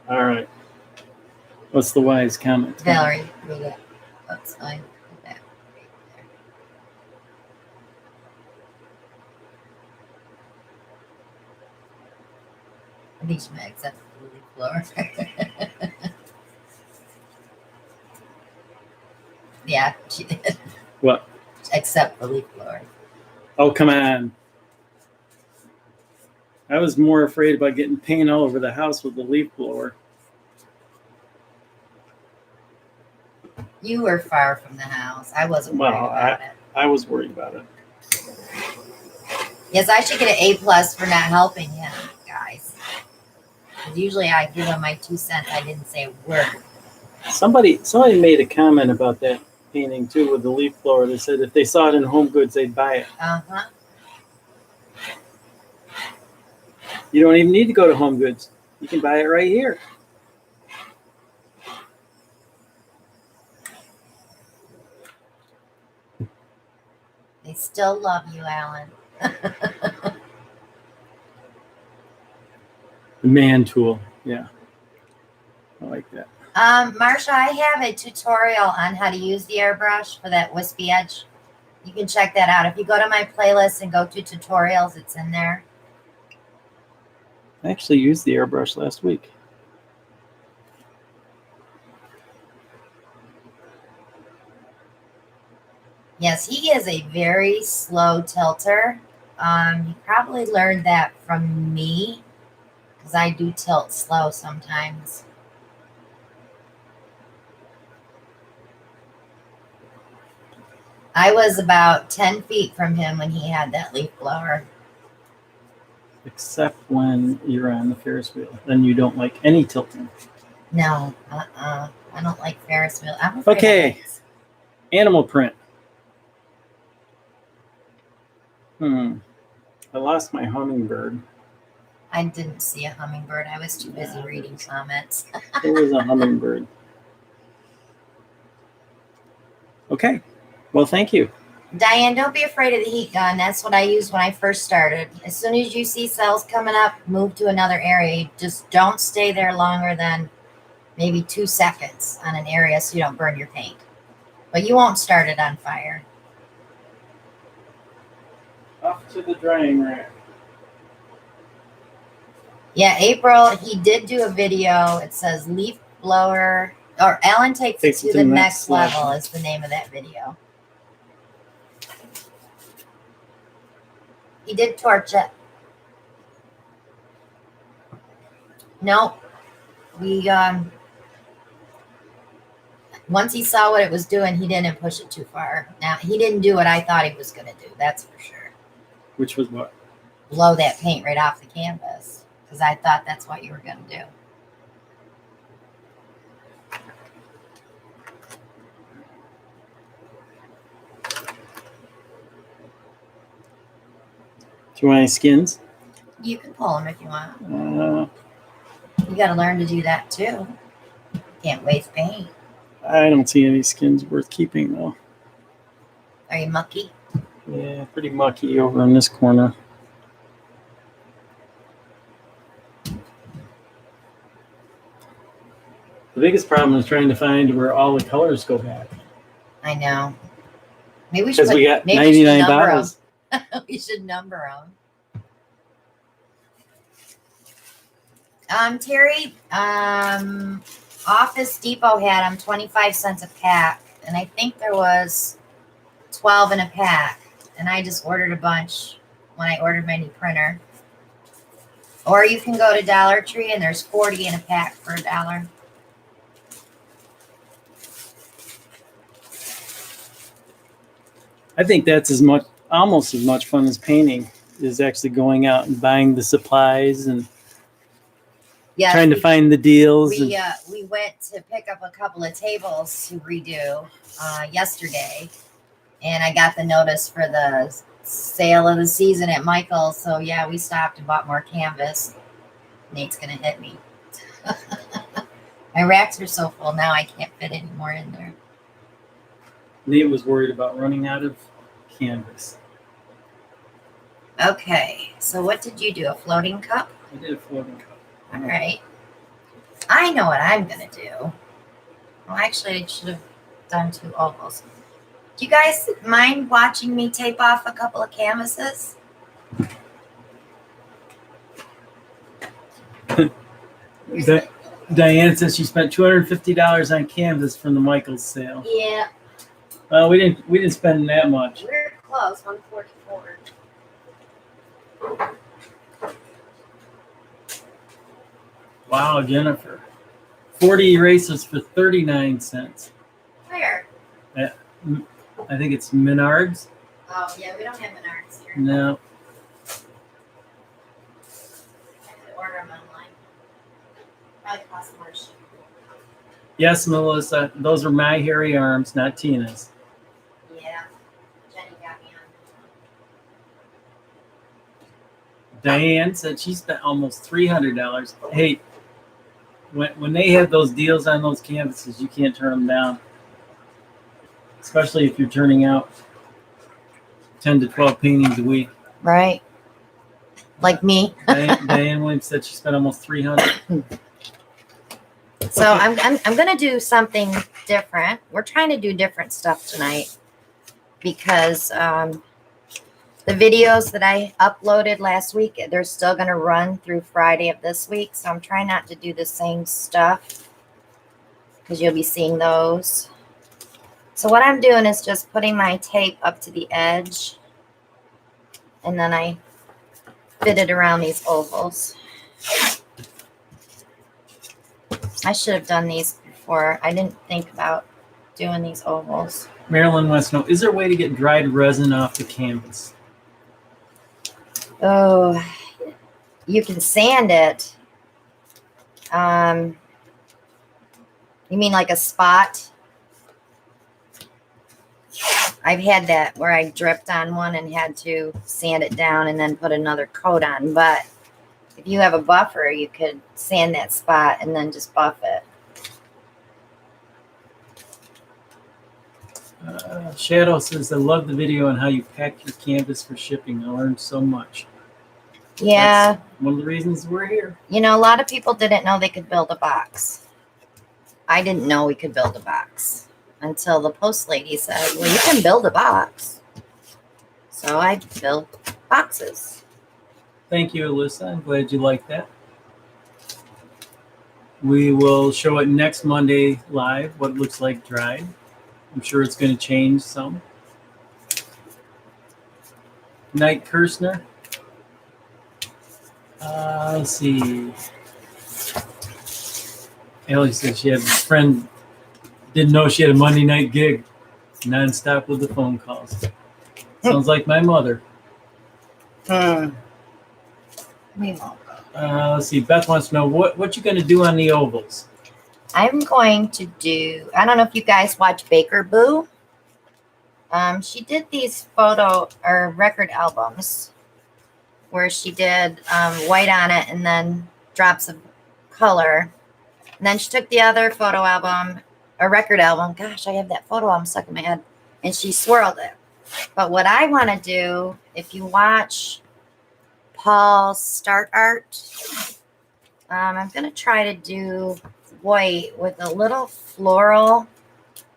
All right. What's the wise comment? Valerie, read it. That's fine. Put that right there. I think she might accept the floor. Yeah, she did. What? except for leaf blower. Oh, come on. I was more afraid about getting paint all over the house with the leaf blower. You were far from the house. I wasn't worried about it. I was worried about it. Yes, I should get an A+ for not helping him, guys. Because usually I give him my 2 cents. I didn't say a word. Somebody made a comment about that painting too with the leaf blower. They said if they saw it in Home Goods, they'd buy it. Uh-huh. You don't even need to go to Home Goods. You can buy it right here. They still love you, Alan. The man tool. Yeah. I like that. Marsha, I have a tutorial on how to use the airbrush for that wispy edge. You can check that out. If you go to my playlist and go to tutorials, it's in there. I actually used the airbrush last week. Yes, he is a very slow tilter. He probably learned that from me because I do tilt slow sometimes. I was about 10 feet from him when he had that leaf blower. Except when you're on the Ferris wheel. Then you don't like any tilting. No, I don't like Ferris wheel. I'm afraid Okay. of heights. Animal print. I lost my hummingbird. I didn't see a hummingbird. I was too busy reading comments. There was a hummingbird. Okay. Well, thank you. Diane, don't be afraid of the heat gun. That's what I used when I first started. As soon as you see cells coming up, move to another area. Just don't stay there longer than maybe 2 seconds on an area so you don't burn your paint. But you won't start it on fire. Off to the drying rack. Yeah, April, he did do a video. It says leaf blower, or Alan takes it to the next level is the name of that video. He did torch it. Nope. We, once he saw what it was doing, he didn't push it too far. Now, he didn't do what I thought he was going to do. That's for sure. Which was what? Blow that paint right off the canvas. Because I thought that's what you were going to do. Do you want any skins? You can pull them if you want. You got to learn to do that too. Can't waste paint. I don't see any skins worth keeping though. Are you mucky? Yeah, pretty mucky over in this corner. The biggest problem is trying to find where all the colors go back. I know. Maybe we should. Because we got 99 bottles. We should number them. Terry, Office Depot had them 25 cents a pack, and I think there was 12 in a pack, and I just ordered a bunch when I ordered my new printer. Or you can go to Dollar Tree, and there's 40 in a pack for $1. I think that's almost as much fun as painting, is actually going out and buying the supplies and trying to find the deals. We went to pick up a couple of tables to redo yesterday, and I got the notice for the sale of the season at Michael's. So yeah, we stopped and bought more canvas. Nate's gonna hit me. My racks are so full now I can't fit any more in there. Nate was worried about running out of canvas. Okay, so what did you do? A floating cup? I did a floating cup. All right. I know what I'm going to do. Well, actually, I should have done 2 ovals. Do you guys mind watching me tape off a couple of canvases? Diane says she spent $250 on canvas from the Michaels sale. Yeah. We didn't spend that much. We're close, 144. Wow, Jennifer. 40 erasers for 39 cents. Where? I think it's Menards. Oh, yeah, we don't have Menards here. No. I could order them online. Probably cost more shipping. Yes, Melissa. Those are my hairy arms, not Tina's. Yeah, Jenny got me on. Diane said she spent almost $300. Hey, when they have those deals on those canvases, you can't turn them down. Especially if you're turning out 10 to 12 paintings a week. Right. Like me. Diane Williams said she spent almost $300. So Okay. I'm gonna do something different. We're trying to do different stuff tonight because the videos that I uploaded last week, they're still gonna run through Friday of this week. So I'm trying not to do the same stuff because you'll be seeing those. So what I'm doing is just putting my tape up to the edge, and then I fit it around these ovals. I should have done these before. I didn't think about doing these ovals. Marilyn wants to know, is there a way to get dried resin off the canvas? Oh, you can sand it. You mean like a spot? I've had that where I dripped on one and had to sand it down and then put another coat on. But if you have a buffer, you could sand that spot and then just buff it. Shadow says, I love the video on how you pack your canvas for shipping. I learned so much. Yeah. That's one of the reasons we're here. You know, a lot of people didn't know they could build a box. I didn't know we could build a box until the post lady said, well, you can build a box. So I built boxes. Thank you, Alyssa. I'm glad you like that. We will show it next Monday live, what it looks like dried. I'm sure it's going to change some. Knight Kirshner. Let's see. Ellie said she had a friend, didn't know she had a Monday night gig, nonstop with the phone calls. Sounds like my mother. We won't go. Let's see. Beth wants to know what you going to do on the ovals. I'm going to do, I don't know if you guys watch Baker Boo. She did these photo or record albums where she did white on it and then drops of color. And then she took the other photo album, a record album. Gosh, I have that photo album stuck in my head. And she swirled it. But what I want to do, if you watch Paul's Start Art, I'm going to try to do white with a little floral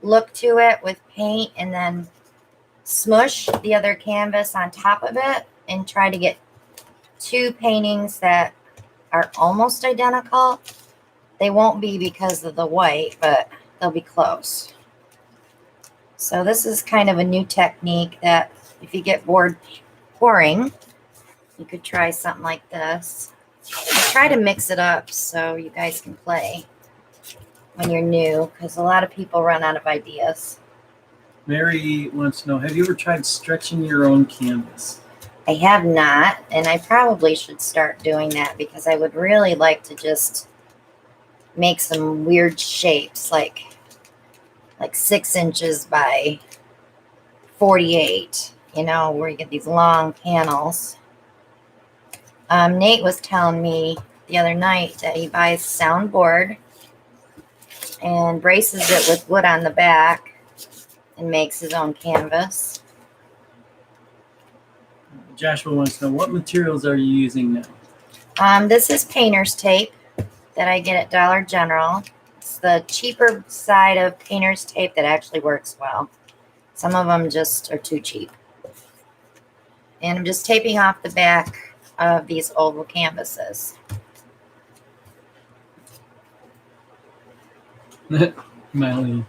look to it with paint, and then smush the other canvas on top of it and try to get two paintings that are almost identical. They won't be because of the white, but they'll be close. So this is kind of a new technique that if you get bored pouring, you could try something like this. I try to mix it up so you guys can play when you're new, because a lot of people run out of ideas. Mary wants to know, have you ever tried stretching your own canvas? I have not, and I probably should start doing that because I would really like to just make some weird shapes, like 6 inches by 48, you know, where you get these long panels. Nate was telling me the other night that he buys soundboard and braces it with wood on the back and makes his own canvas. Joshua wants to know, what materials are you using now? This is painter's tape that I get at Dollar General. It's the cheaper side of painter's tape that actually works well. Some of them just are too cheap. And I'm just taping off the back of these oval canvases. Miley.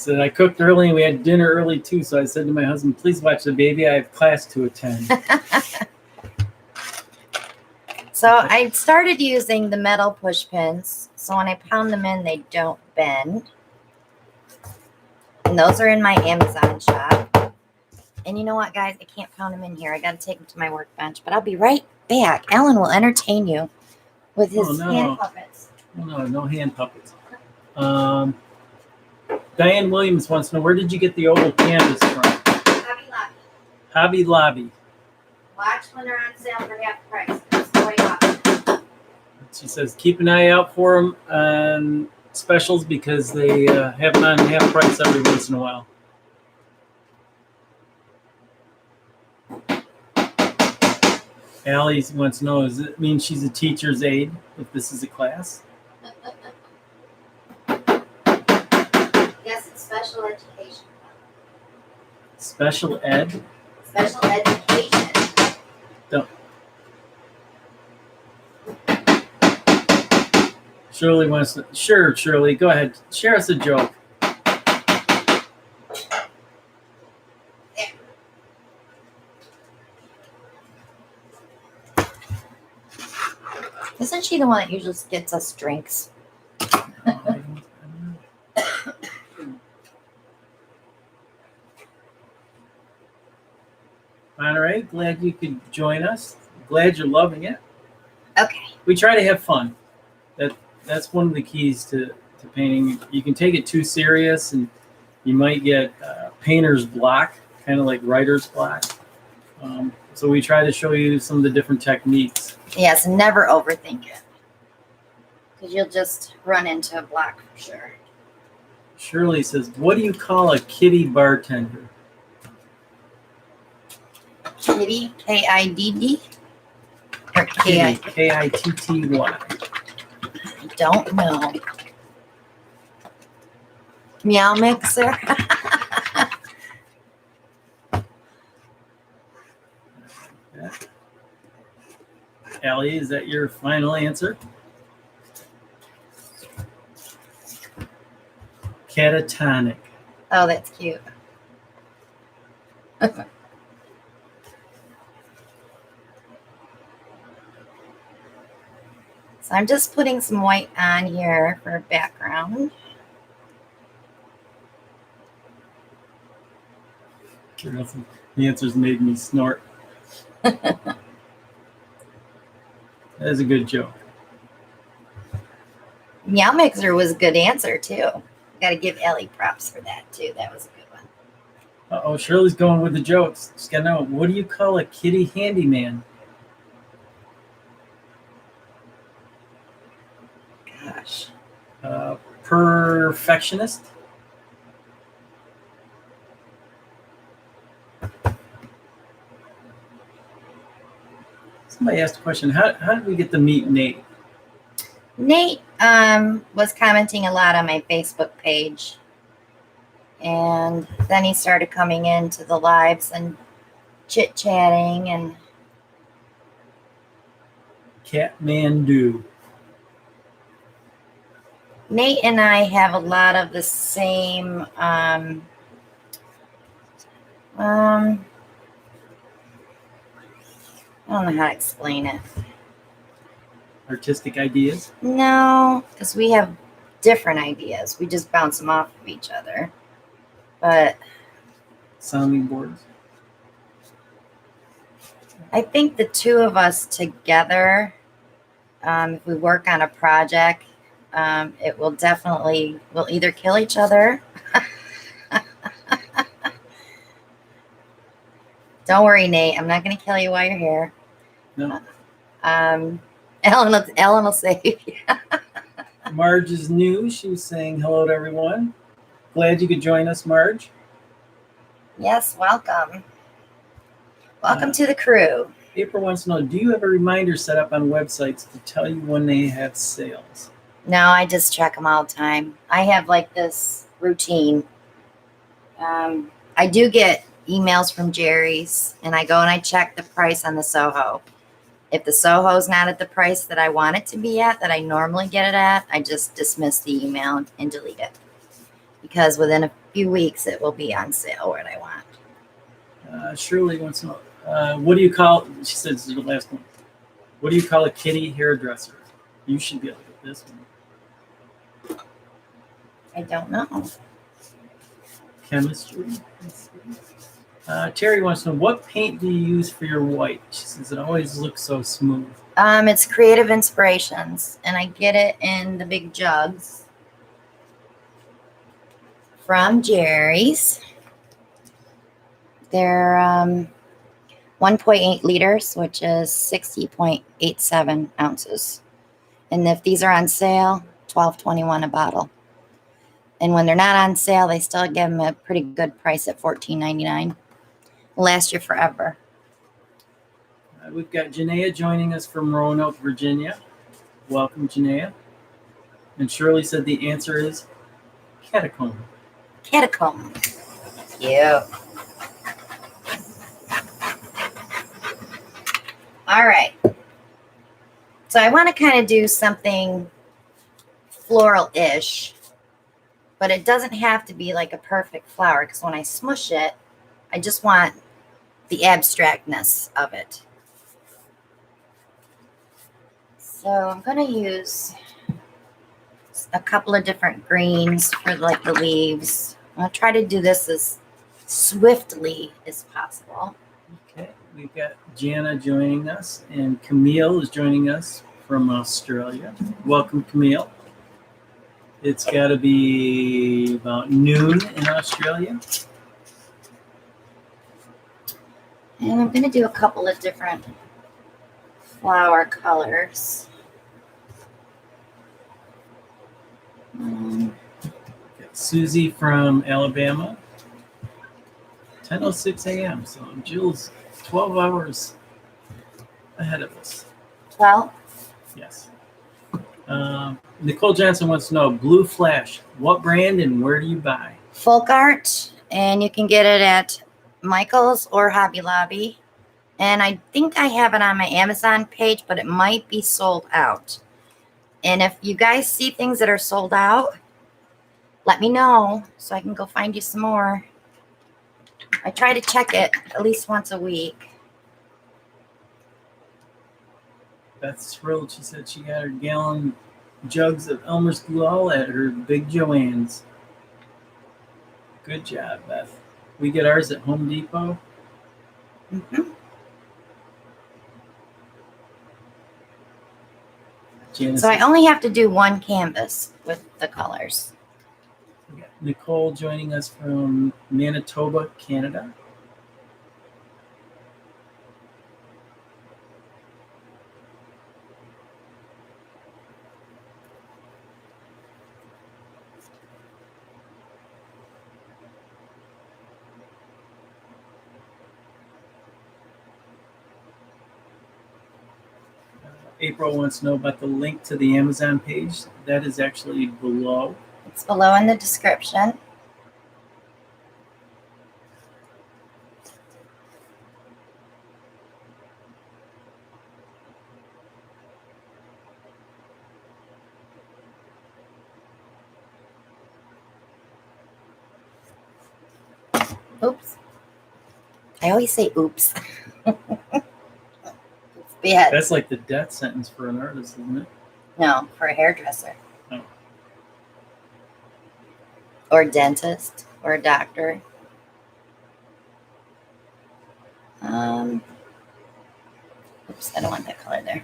said I cooked early and we had dinner early too. So I said to my husband, please watch the baby. I have class to attend. So I started using the metal push pins. So when I pound them in, they don't bend. And those are in my Amazon shop. And you know what, guys? I can't pound them in here. I got to take them to my workbench. But I'll be right back. Alan will entertain you with his hand puppets. Oh, no hand puppets. Diane Williams wants to know, where did you get the oval canvas from? Hobby Lobby. Hobby Lobby. Watch when they're on sale for half price. It's going up. She says, keep an eye out for them on specials because they have them on half price every once in a while. Allie wants to know, does it mean she's a teacher's aide if this is a class? Yes, it's special education. Special ed? Special education. Don't. Shirley wants to, sure, Shirley, go ahead. Share us a joke. Isn't she the one that usually gets us drinks? Monterey, glad you could join us. Glad you're loving it. Okay. We try to have fun. That's one of the keys to painting. You can take it too serious and you might get painter's block, kind of like writer's block. So we try to show you some of the different techniques. Yes, never overthink it. Because you'll just run into a block for sure. Shirley says, what do you call a kitty bartender? Kitty, K-I-D-D? Or K-I? K-I-T-T-Y. I don't know. Meow mixer? Allie, is that your final answer? Catatonic. Oh, that's cute. So I'm just putting some white on here for background. The answers made me snort. That is a good joke. Meow mixer was a good answer too. Got to give Ellie props for that too. That was a good one. Uh-oh, Shirley's going with the jokes. Just gotta know, what do you call a kitty handyman? Gosh. Perfectionist? Somebody asked a question, how did we get to meet Nate? Nate was commenting a lot on my Facebook page. And then he started coming into the lives and chit-chatting and Catmandu. Nate and I have a lot of the same I don't know how to explain it. Artistic ideas? No, because we have different ideas. We just bounce them off of each other. But Sounding boards? I think the two of us together, if we work on a project, it will definitely, we'll either kill each other. Don't worry, Nate. I'm not going to kill you while you're here. No. Ellen will save you. Marge is new. She was saying hello to everyone. Glad you could join us, Marge. Yes, welcome. Welcome to the crew. April wants to know, do you have a reminder set up on websites to tell you when they have sales? No, I just check them all the time. I have like this routine. I do get emails from Jerry's, and I go and I check the price on the Soho. If the Soho's not at the price that I want it to be at, that I normally get it at, I just dismiss the email and delete it. Because within a few weeks it will be on sale what I want. Shirley wants to know, what do you call, she said this is the last one. What do you call a kitty hairdresser? You should be able to get this one. I don't know. Chemistry. Terry wants to know, what paint do you use for your white? She says it always looks so smooth. It's Creative Inspirations, and I get it in the big jugs from Jerry's. They're 1.8 liters, which is 60.87 ounces. And if these are on sale, $12.21 a bottle. And when they're not on sale, they still give them a pretty good price at $14.99. Last year forever. We've got Janaea joining us from Roanoke, Virginia. Welcome, Janaea. And Shirley said the answer is catacomb. Catacomb. Cute. All right. So I want to kind of do something floral-ish, but it doesn't have to be like a perfect flower, because when I smush it, I just want the abstractness of it. So I'm going to use a couple of different greens for like the leaves. I'll try to do this as swiftly as possible. Okay, we've got Jana joining us, and Camille is joining us from Australia. Welcome, Camille. It's got to be about noon in Australia. And I'm going to do a couple of different flower colors. Got Susie from Alabama. 10:06 a.m. So Jill's 12 hours ahead of us. 12. Yes. Nicole Johnson wants to know, Blue Flash, what brand and where do you buy? Folk Art, and you can get it at Michael's or Hobby Lobby. And I think I have it on my Amazon page, but it might be sold out. And if you guys see things that are sold out, let me know so I can go find you some more. I try to check it at least once a week. Beth's thrilled. She said she got her gallon jugs of Elmer's glue all at her Big Joanne's. Good job, Beth. We get ours at Home Depot. Mm-hmm. So I only have to do one canvas with the colors. We got Nicole joining us from Manitoba, Canada. April wants to know about the link to the Amazon page. That is actually below. It's below in the description. Oops. I always say oops. Bad. That's like the death sentence for an artist, isn't it? No, for a hairdresser. Oh. Or a dentist or a doctor. Oops, I don't want that color there.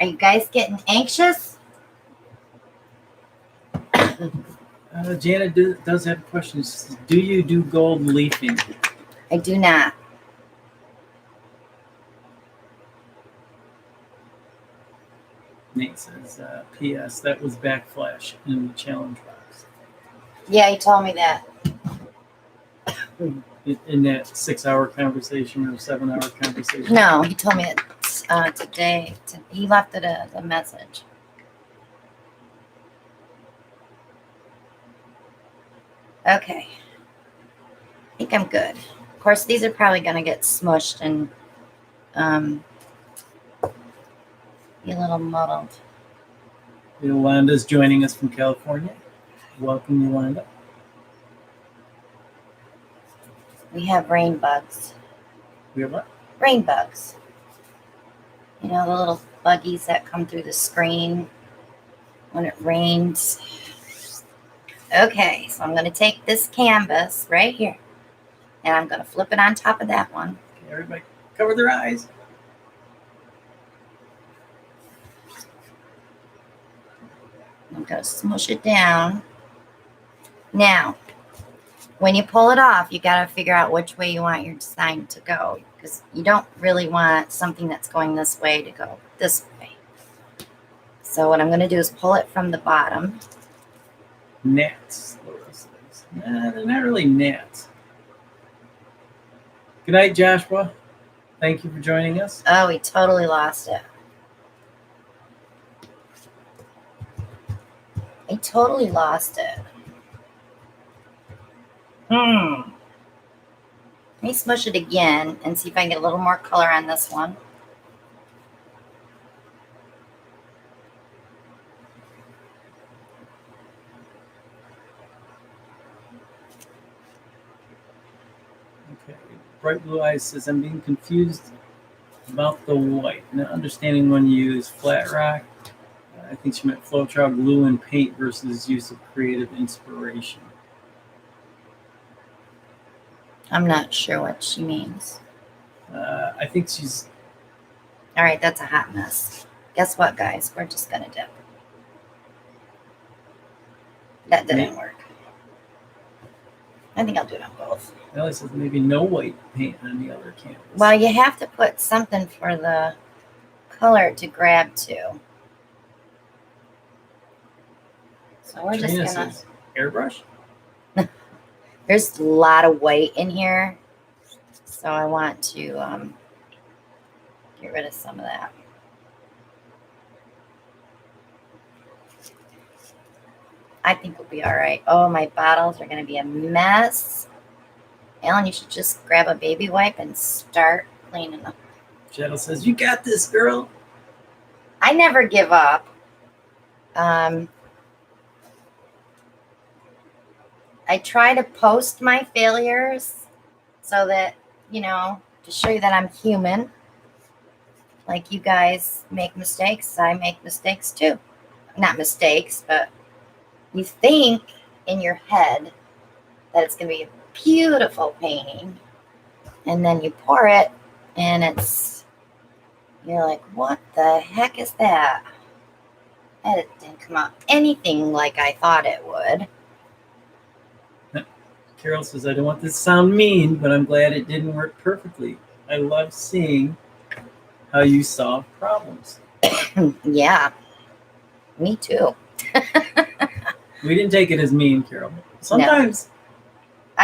Are you guys getting anxious? Janet does have questions. Do you do gold leafing? I do not. Nate says, P.S. That was backflash in the challenge box. Yeah, he told me that. In that 6-hour conversation or 7-hour conversation? No, he told me it today. He left it as a message. Okay. think I'm good. Of course, these are probably going to get smushed and be a little muddled. Yolanda's joining us from California. Welcome, Yolanda. We have rain bugs. We have what? Rain bugs. You know, the little buggies that come through the screen when it rains. Okay, so I'm going to take this canvas right here, and I'm going to flip it on top of that one. Okay, everybody cover their eyes. I'm going to smush it down. Now, when you pull it off, you got to figure out which way you want your design to go, because you don't really want something that's going this way to go this way. So what I'm going to do is pull it from the bottom. Gnats. Nah, they're not really gnats. Good night, Joshua. Thank you for joining us. Oh, we totally lost it. I totally lost it. Let me smush it again and see if I can get a little more color on this one. Okay. Bright Blue Eyes says, I'm being confused about the white. Not understanding when you use flat rock. I think she meant Floetrol glue and paint versus use of creative inspiration. I'm not sure what she means. I think she's... All right, that's a hot mess. Guess what, guys? We're just going to dip. That didn't work. I think I'll do it on both. Ellie says maybe no white paint on the other canvas. Well, you have to put something for the color to grab to. So we're Trina just going to... says, airbrush? There's a lot of white in here. So I want to get rid of some of that. I think we'll be all right. Oh, my bottles are going to be a mess. Alan, you should just grab a baby wipe and start cleaning them. Shadow says, you got this, girl. I never give up. I try to post my failures so that, you know, to show you that I'm human. Like you guys make mistakes, I make mistakes too. Not mistakes, but you think in your head that it's going to be a beautiful painting. And then you pour it and you're like, what the heck is that? And it didn't come out anything like I thought it would. Carol says, I don't want this to sound mean, but I'm glad it didn't work perfectly. I love seeing how you solve problems. Yeah, me too. We didn't take it as mean, Carol. Sometimes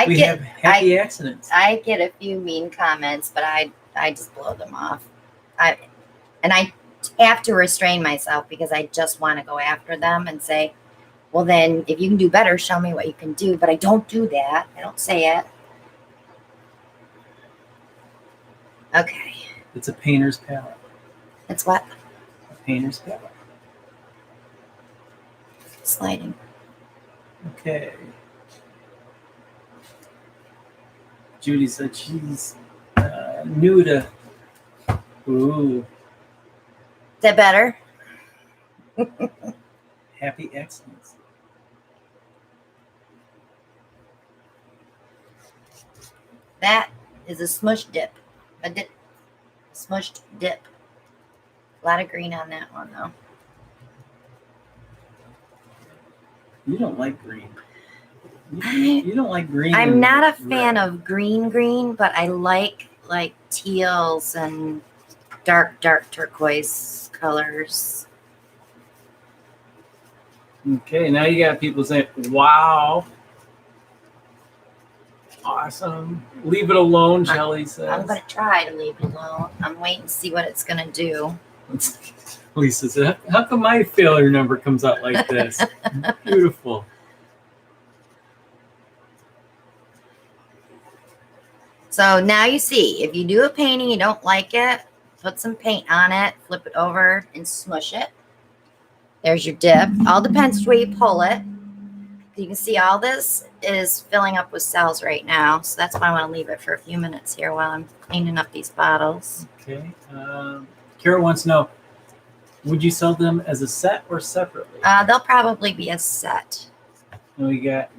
we have happy accidents. I get a few mean comments, but I just blow them off. I have to restrain myself because I just want to go after them and say, well, then if you can do better, show me what you can do. But I don't do that. I don't say it. Okay. It's a painter's palette. It's what? A painter's palette. Sliding. Okay. Judy said she's new to... Ooh. Is that better? Happy accidents. That is a smush dip. A dip. Smushed dip. A lot of green on that one, though. You don't like green. You don't like green. I'm not a fan of green, but I like teals and dark turquoise colors. Okay, now you got people saying, wow. Awesome. Leave it alone, Shelly says. I'm going to try to leave it alone. I'm waiting to see what it's going to do. Lisa says, how come my failure number comes out like this? Beautiful. So now you see, if you do a painting, you don't like it, put some paint on it, flip it over and smush it. There's your dip. All depends where you pull it. You can see all this is filling up with cells right now. So that's why I want to leave it for a few minutes here while I'm cleaning up these bottles. Okay. Kara wants to know, would you sell them as a set or separately? They'll probably be a set. And we got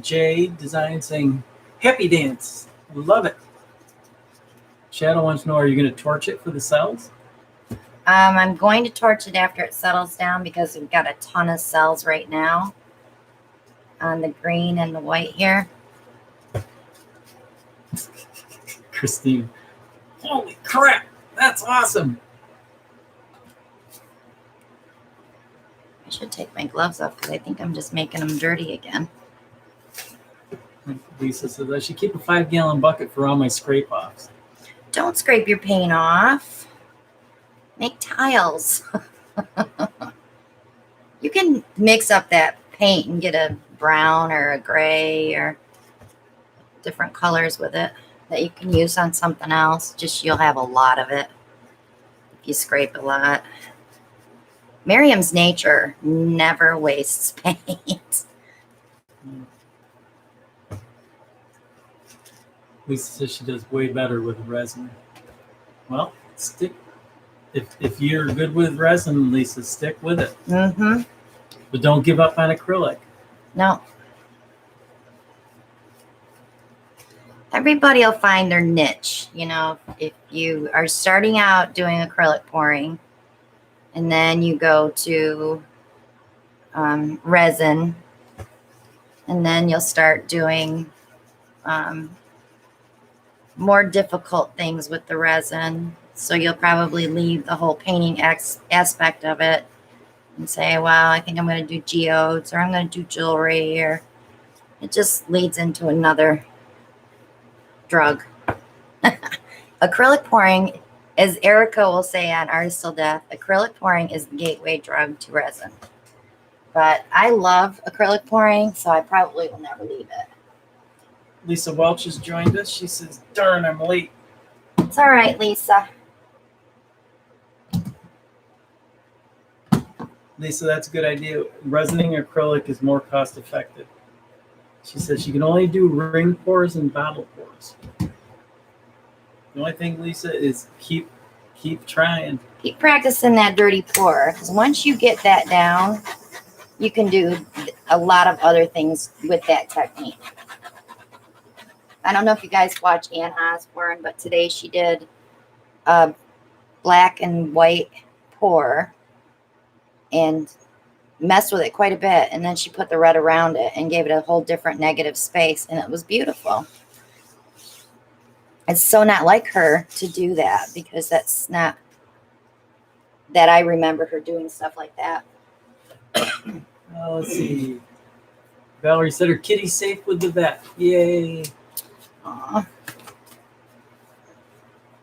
Jay Design saying, happy dance. Love it. Shadow wants to know, are you going to torch it for the cells? I'm going to torch it after it settles down because we've got a ton of cells right now on the green and the white here. Christine, holy crap, that's awesome. I should take my gloves off because I think I'm just making them dirty again. Lisa says, I should keep a 5-gallon bucket for all my scrape offs. Don't scrape your paint off. Make tiles. You can mix up that paint and get a brown or a gray or different colors with it that you can use on something else. Just you'll have a lot of it if you scrape a lot. Miriam's nature never wastes paint. Lisa says she does way better with resin. Well, stick. If you're good with resin, Lisa, stick with it. Mm-hmm. But don't give up on acrylic. No. Everybody will find their niche. You know, if you are starting out doing acrylic pouring and then you go to resin and then you'll start doing more difficult things with the resin. So you'll probably leave the whole painting aspect of it and say, well, I think I'm going to do geodes or I'm going to do jewelry, or it just leads into another drug. Acrylic pouring, as Erica will say on Artist Till Death, acrylic pouring is the gateway drug to resin. But I love acrylic pouring, so I probably will never leave it. Lisa Welch has joined us. She says, darn, I'm late. It's all right, Lisa. Lisa, that's a good idea. Resining acrylic is more cost effective. She says she can only do ring pours and bottle pours. The only thing, Lisa, is keep trying. Keep practicing that dirty pour, because once you get that down, you can do a lot of other things with that technique. I don't know if you guys watch Ann Osborne, but today she did a black and white pour and messed with it quite a bit. And then she put the red around it and gave it a whole different negative space. And it was beautiful. It's so not like her to do that, because that's not that I remember her doing stuff like that. Let's see. Valerie said her kitty's safe with the vet. Yay. Aww.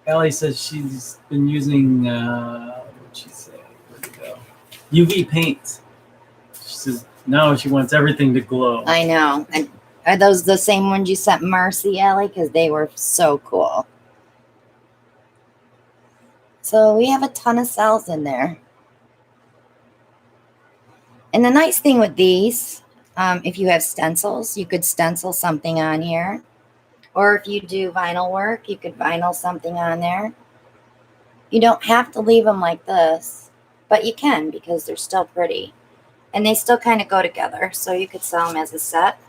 Allie says she's been using, what'd she say? Where'd it go? UV paints. She says now she wants everything to glow. I know. And are those the same ones you sent Marcy, Allie? Because they were so cool. So we have a ton of cells in there. And the nice thing with these, if you have stencils, you could stencil something on here. Or if you do vinyl work, you could vinyl something on there. You don't have to leave them like this, but you can, because they're still pretty. And they still kind of go together, so you could sell them as a set.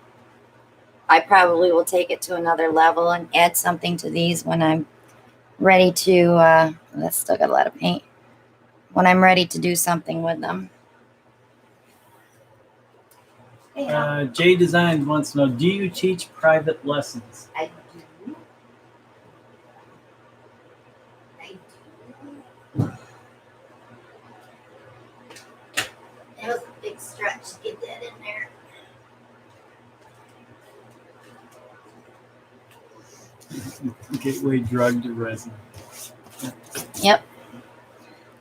I probably will take it to another level and add something to these when I'm ready to, that's still got a lot of paint, when I'm ready to do something with them. Jay Design wants to know, do you teach private lessons? I do. That was a big stretch to get that in there. Gateway drug to resin. Yep.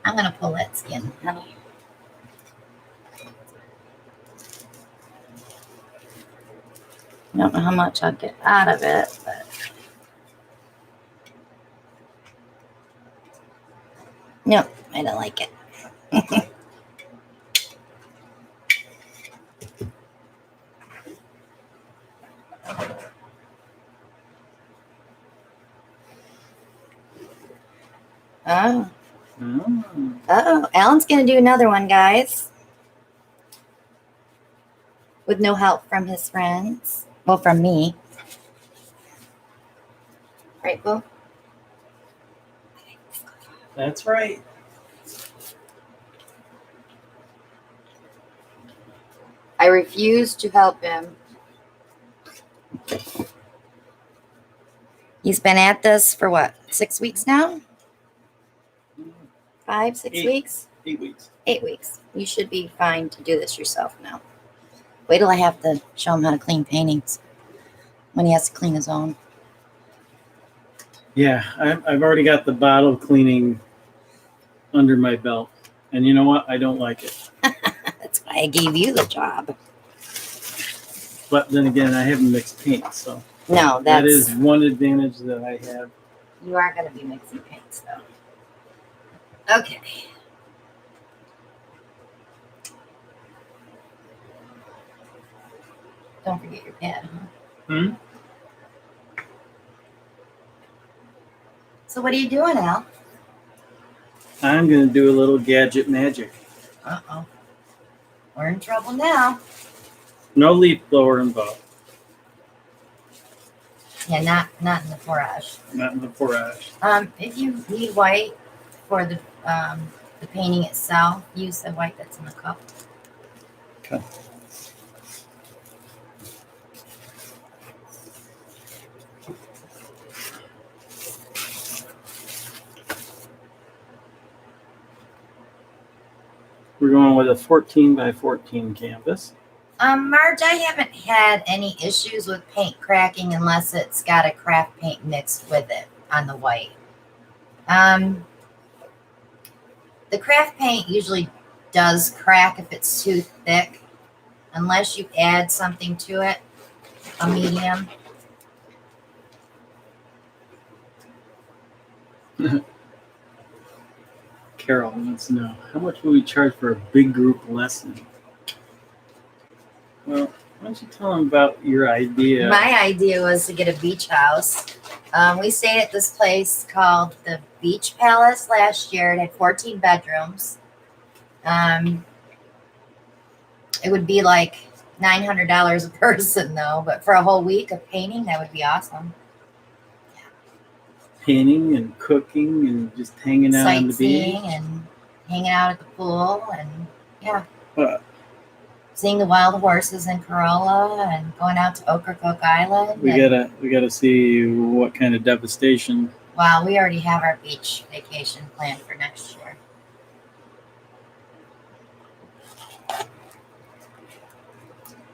I'm going to pull that skin, honey. I don't know how much I'll get out of it, but No, I don't like it. Oh. Mm. Oh, Alan's going to do another one, guys. With no help from his friends. Well, from me. Right, Boo? That's right. I refuse to help him. He's been at this for what, 6 weeks now? 5, 6 8. weeks? 8 weeks. 8 weeks. You should be fine to do this yourself now. Wait till I have to show him how to clean paintings when he has to clean his own. Yeah, I've already got the bottle cleaning under my belt. And you know what? I don't like it. That's why I gave you the job. But then again, I haven't mixed paint, so No, that is one advantage that I have. You are going to be mixing paints, though. Okay. Don't forget your pad, huh? Hmm? So what are you doing, Al? I'm going to do a little gadget magic. Uh-oh. We're in trouble now. No leaf blower involved. Yeah, not in the forage. Not in the forage. If you need white for the painting itself, use the white that's in the cup. Okay. We're going with a 14 by 14 canvas. Marge, I haven't had any issues with paint cracking unless it's got a craft paint mixed with it on the white. The craft paint usually does crack if it's too thick, unless you add something to it, a medium. Carol wants to know, how much will we charge for a big group lesson? Well, why don't you tell them about your idea? My idea was to get a beach house. We stayed at this place called the Beach Palace last year. It had 14 bedrooms. It would be like $900 a person, though. But for a whole week of painting, that would be awesome. Painting and cooking and just hanging out on the beach. Sightseeing and hanging out at the pool and yeah. What? Seeing the wild horses in Corolla and going out to Ocracoke Island. We gotta see what kind of devastation. Wow, we already have our beach vacation planned for next year.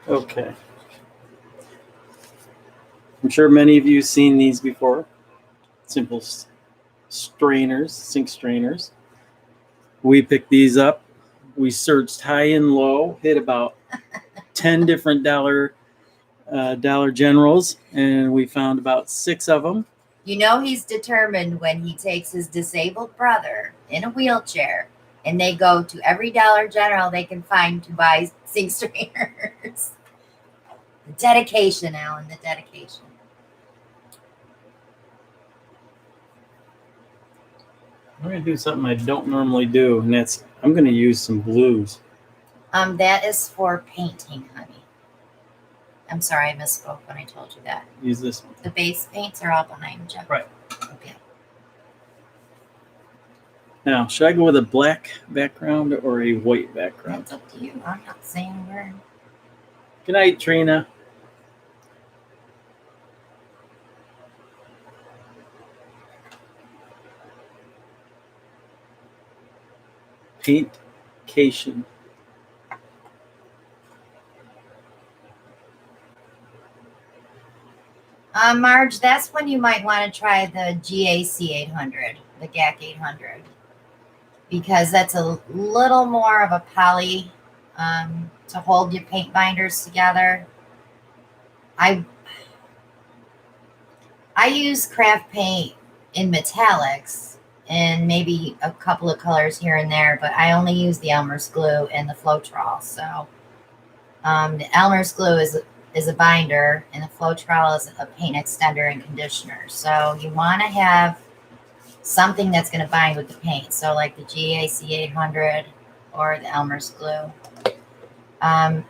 Okay. I'm sure many of you have seen these before. Simple strainers, sink strainers. We picked these up. We searched high and low, hit about 10 different Dollar Generals, and we found about 6 of them. You know he's determined when he takes his disabled brother in a wheelchair and they go to every Dollar General they can find to buy sink strainers. The dedication, Alan, the dedication. I'm going to do something I don't normally do, and that's I'm going to use some blues. That is for painting, honey. I'm sorry, I misspoke when I told you that. Use this one. The base paints are all behind you. Right. Okay. Now, should I go with a black background or a white background? That's up to you. I'm not saying a word. Good night, Trina. Paintcation. Marge, that's when you might want to try the GAC 800, the GAC 800, because that's a little more of a poly to hold your paint binders together. I use craft paint in metallics, and maybe a couple of colors here and there, but I only use the Elmer's glue and the Floetrol. So the Elmer's glue is a binder, and the Floetrol is a paint extender and conditioner. So you want to have something that's going to bind with the paint. So like the GAC 800 or the Elmer's glue.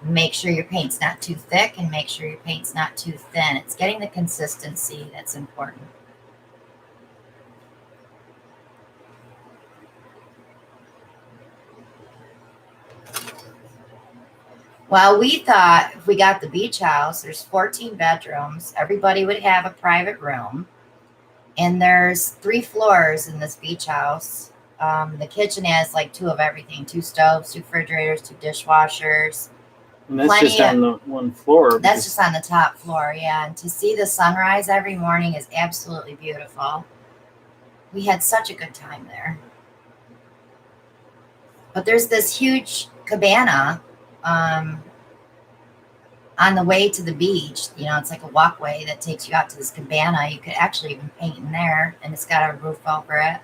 Make sure your paint's not too thick and make sure your paint's not too thin. It's getting the consistency that's important. Well, we thought if we got the beach house, there's 14 bedrooms. Everybody would have a private room. And there's 3 floors in this beach house. The kitchen has like 2 of everything, 2 stoves, 2 refrigerators, 2 dishwashers. And that's just on the one floor. That's just on the top floor, yeah. And to see the sunrise every morning is absolutely beautiful. We had such a good time there. But there's this huge cabana on the way to the beach. You know, it's like a walkway that takes you out to this cabana. You could actually even paint in there, and it's got a roof over it.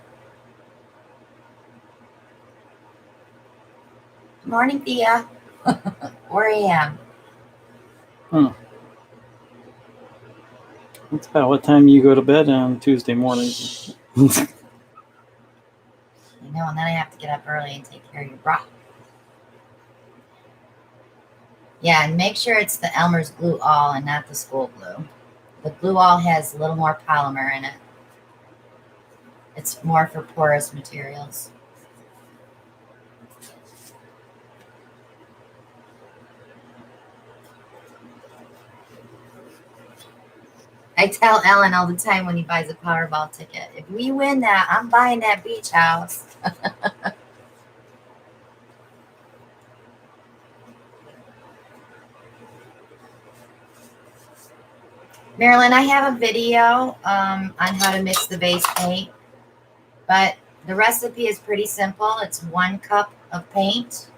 Good morning, Thea. 4 a.m. That's about what time you go to bed on Tuesday mornings. I know, and then I have to get up early and take care of your bra. Yeah, and make sure it's the Elmer's Glue All and not the school glue. The Glue All has a little more polymer in it. It's more for porous materials. I tell Ellen all the time when he buys a Powerball ticket, if we win that, I'm buying that beach house. Marilyn, I have a video on how to mix the base paint, but the recipe is pretty simple. It's 1 cup of paint,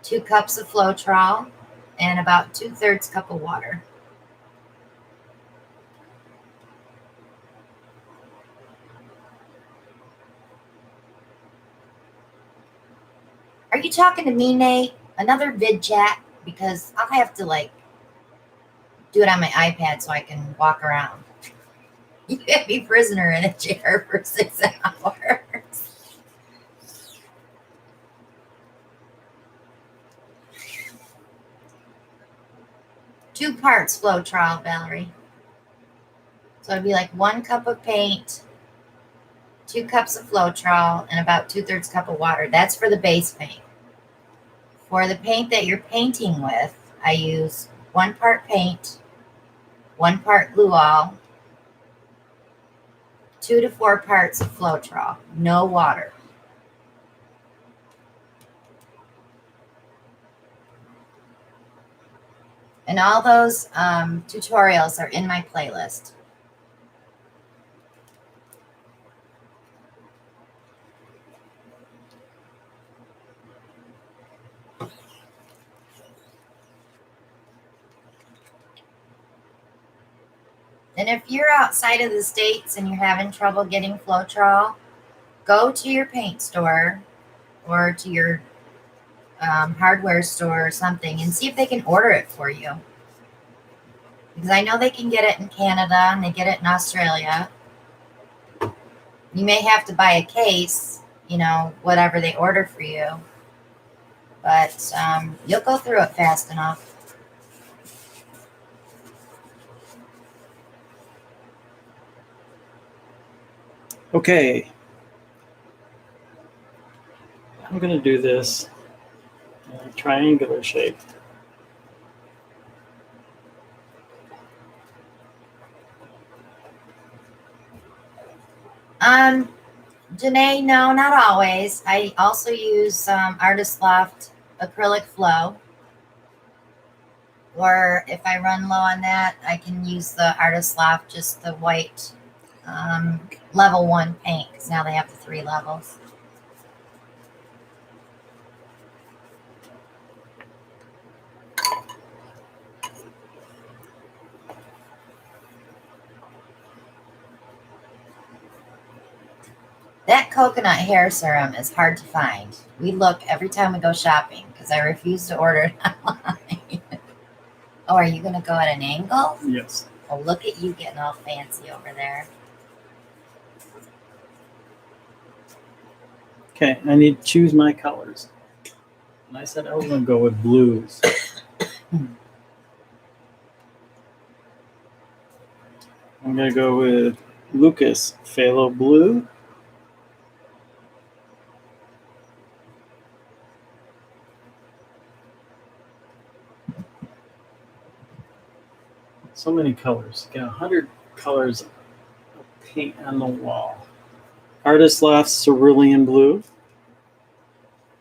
2 cups of Floetrol, and about 2/3 cup of water. Are you talking to me, Nate? Another vid chat? Because I'll have to like do it on my iPad so I can walk around. You can't be prisoner in a chair for 6 hours. Two parts Floetrol, Valerie. So it'd be like 1 cup of paint, 2 cups of Floetrol, and about 2/3 cup of water. That's for the base paint. For the paint that you're painting with, I use 1 part paint, 1 part Glue All, 2 to 4 parts of Floetrol, no water. And all those tutorials are in my playlist. And if you're outside of the States and you're having trouble getting Floetrol, go to your paint store or to your hardware store or something and see if they can order it for you. Because I know they can get it in Canada and they get it in Australia. You may have to buy a case, you know, whatever they order for you. But you'll go through it fast enough. Okay. I'm going to do this in a triangular shape. Janae, no, not always. I also use Artist Loft acrylic flow. Or if I run low on that, I can use the Artist Loft, just the white level 1 paint, because now they have the 3 levels. That coconut hair serum is hard to find. We look every time we go shopping because I refuse to order it online. Oh, are you going to go at an angle? Yes. Oh, look at you getting all fancy over there. Okay, I need to choose my colors. And I said I was going to go with blues. I'm going to go with Lucas Phthalo Blue. So many colors. Got 100 colors of paint on the wall. Artist Loft Cerulean Blue.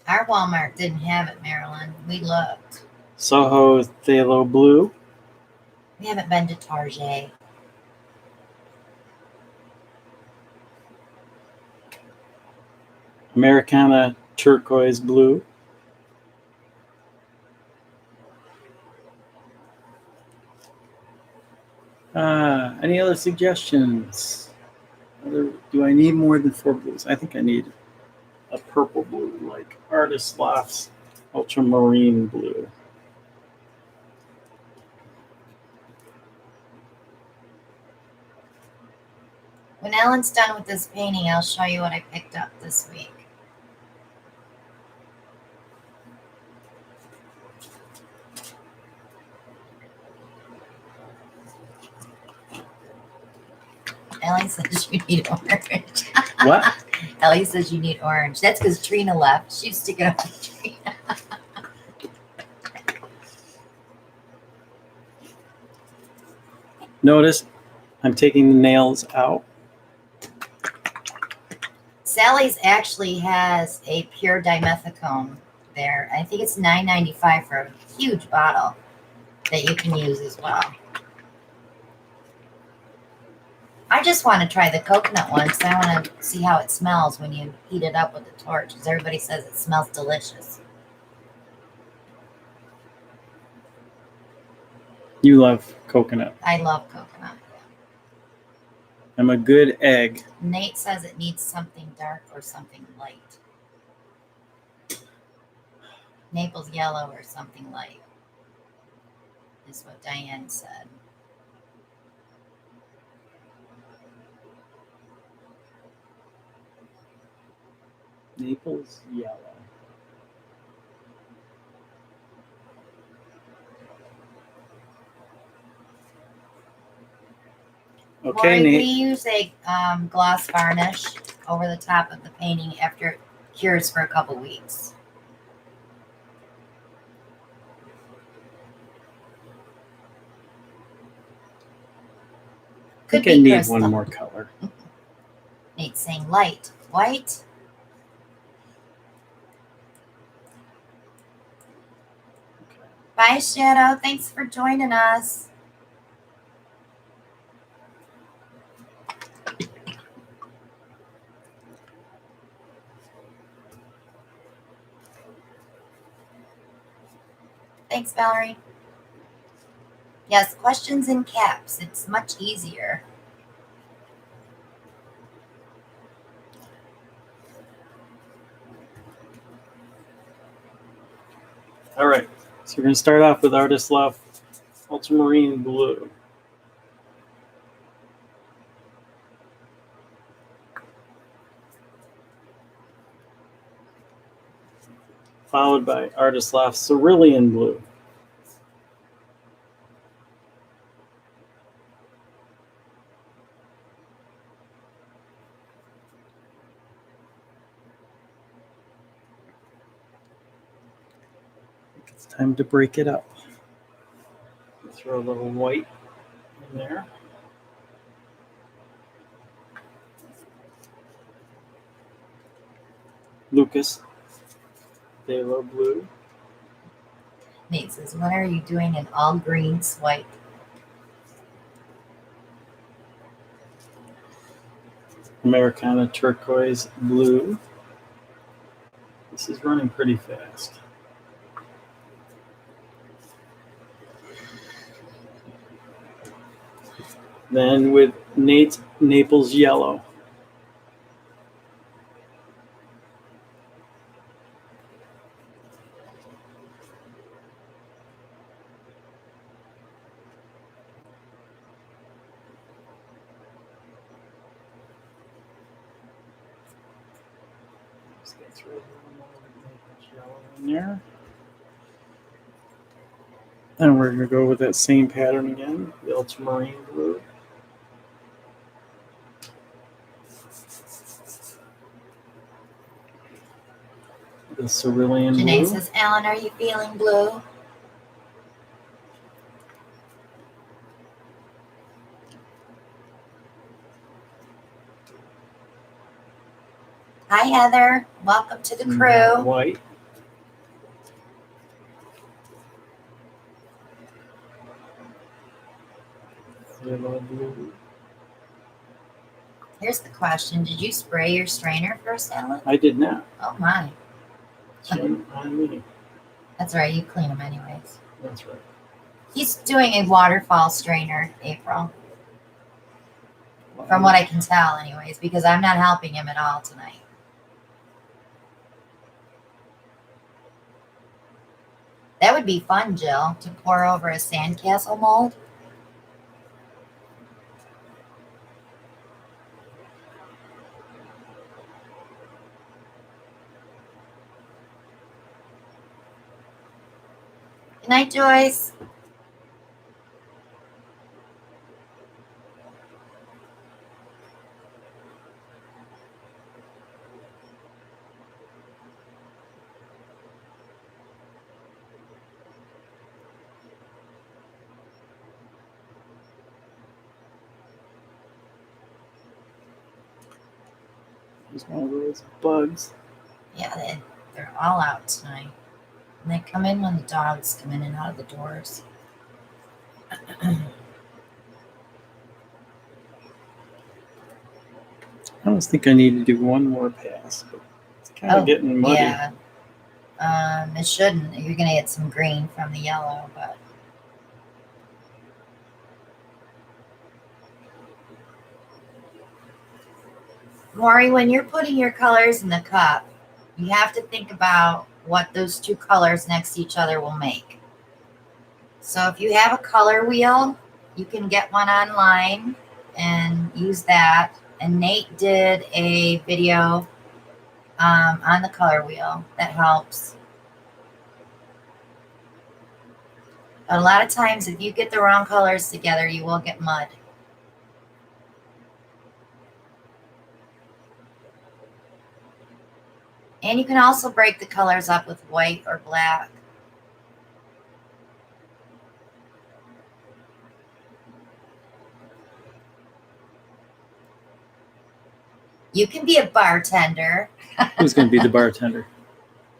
Our Walmart didn't have it, Marilyn. We looked. Soho Phthalo Blue. We haven't been to Target. Americana Turquoise Blue. Any other suggestions? Do I need more than 4 blues? I think I need a purple blue, like Artist Loft's Ultramarine Blue. When Ellen's done with this painting, I'll show you what I picked up this week. Ellie says you need orange. What? Ellie says you need orange. That's because Trina left. She's sticking up with Trina. Notice I'm taking the nails out. Sally's actually has a pure dimethicone there. I think it's $9.95 for a huge bottle that you can use as well. I just want to try the coconut one because I want to see how it smells when you heat it up with the torch, because everybody says it smells delicious. You love coconut. I love coconut. I'm a good egg. Nate says it needs something dark or something light. Naples yellow or something light is what Diane said. Naples yellow. Okay, Lori, we Nate. use a gloss varnish over the top of the painting after it cures for a couple weeks. I think I need one more color. Nate's saying light. White? Okay. Bye, Shadow. Thanks for joining us. Thanks, Valerie. Yes, questions in caps. It's much easier. All right. So we're going to start off with Artist Loft Ultramarine Blue. Followed by Artist Loft Cerulean Blue. It's time to break it up. Throw a little white in there. Lucas Phthalo Blue. Nate says, when are you doing an all green swipe? Americana Turquoise Blue. This is running pretty fast. Then with Nate's Naples Yellow. Just get through a little more maple yellow in there. And we're going to go with that same pattern again, the ultramarine blue. The cerulean Janae blue. says, Alan, are you feeling blue? Hi, Heather. Welcome to the And crew. white. Yellow blue. Here's the question. Did you spray your strainer first, Alan? I did not. Oh, my. Shame on me. That's right. You clean them anyways. That's right. He's doing a waterfall strainer, April. From what I can tell, anyways, because I'm not helping him at all tonight. That would be fun, Jill, to pour over a sandcastle mold. Good night, Joyce. There's one of those bugs. Yeah, they're all out tonight. And they come in when the dogs come in and out of the doors. I almost think I need to do one more pass, but it's kind of getting muddy. Yeah. It shouldn't. You're going to get some green from the yellow, but. Maury, when you're putting your colors in the cup, you have to think about what those two colors next to each other will make. So if you have a color wheel, you can get one online and use that. And Nate did a video on the color wheel that helps. But a lot of times, if you get the wrong colors together, you will get mud. And you can also break the colors up with white or black. You can be a bartender. Who's going to be the bartender?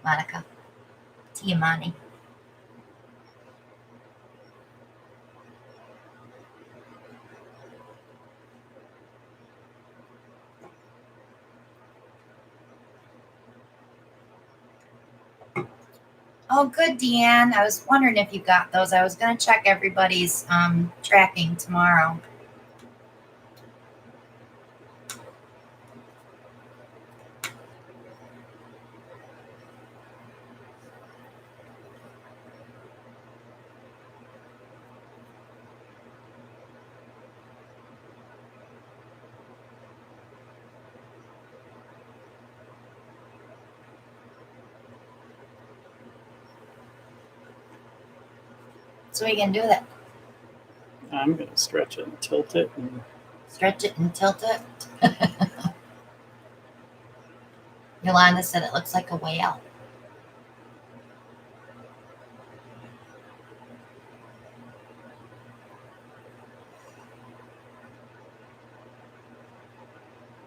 Monica. Tiamani. Oh, good, Deanne. I was wondering if you got those. I was going to check everybody's tracking tomorrow. So we can do that. I'm going to stretch it and tilt it. And Stretch it and tilt it. Yolanda said it looks like a whale.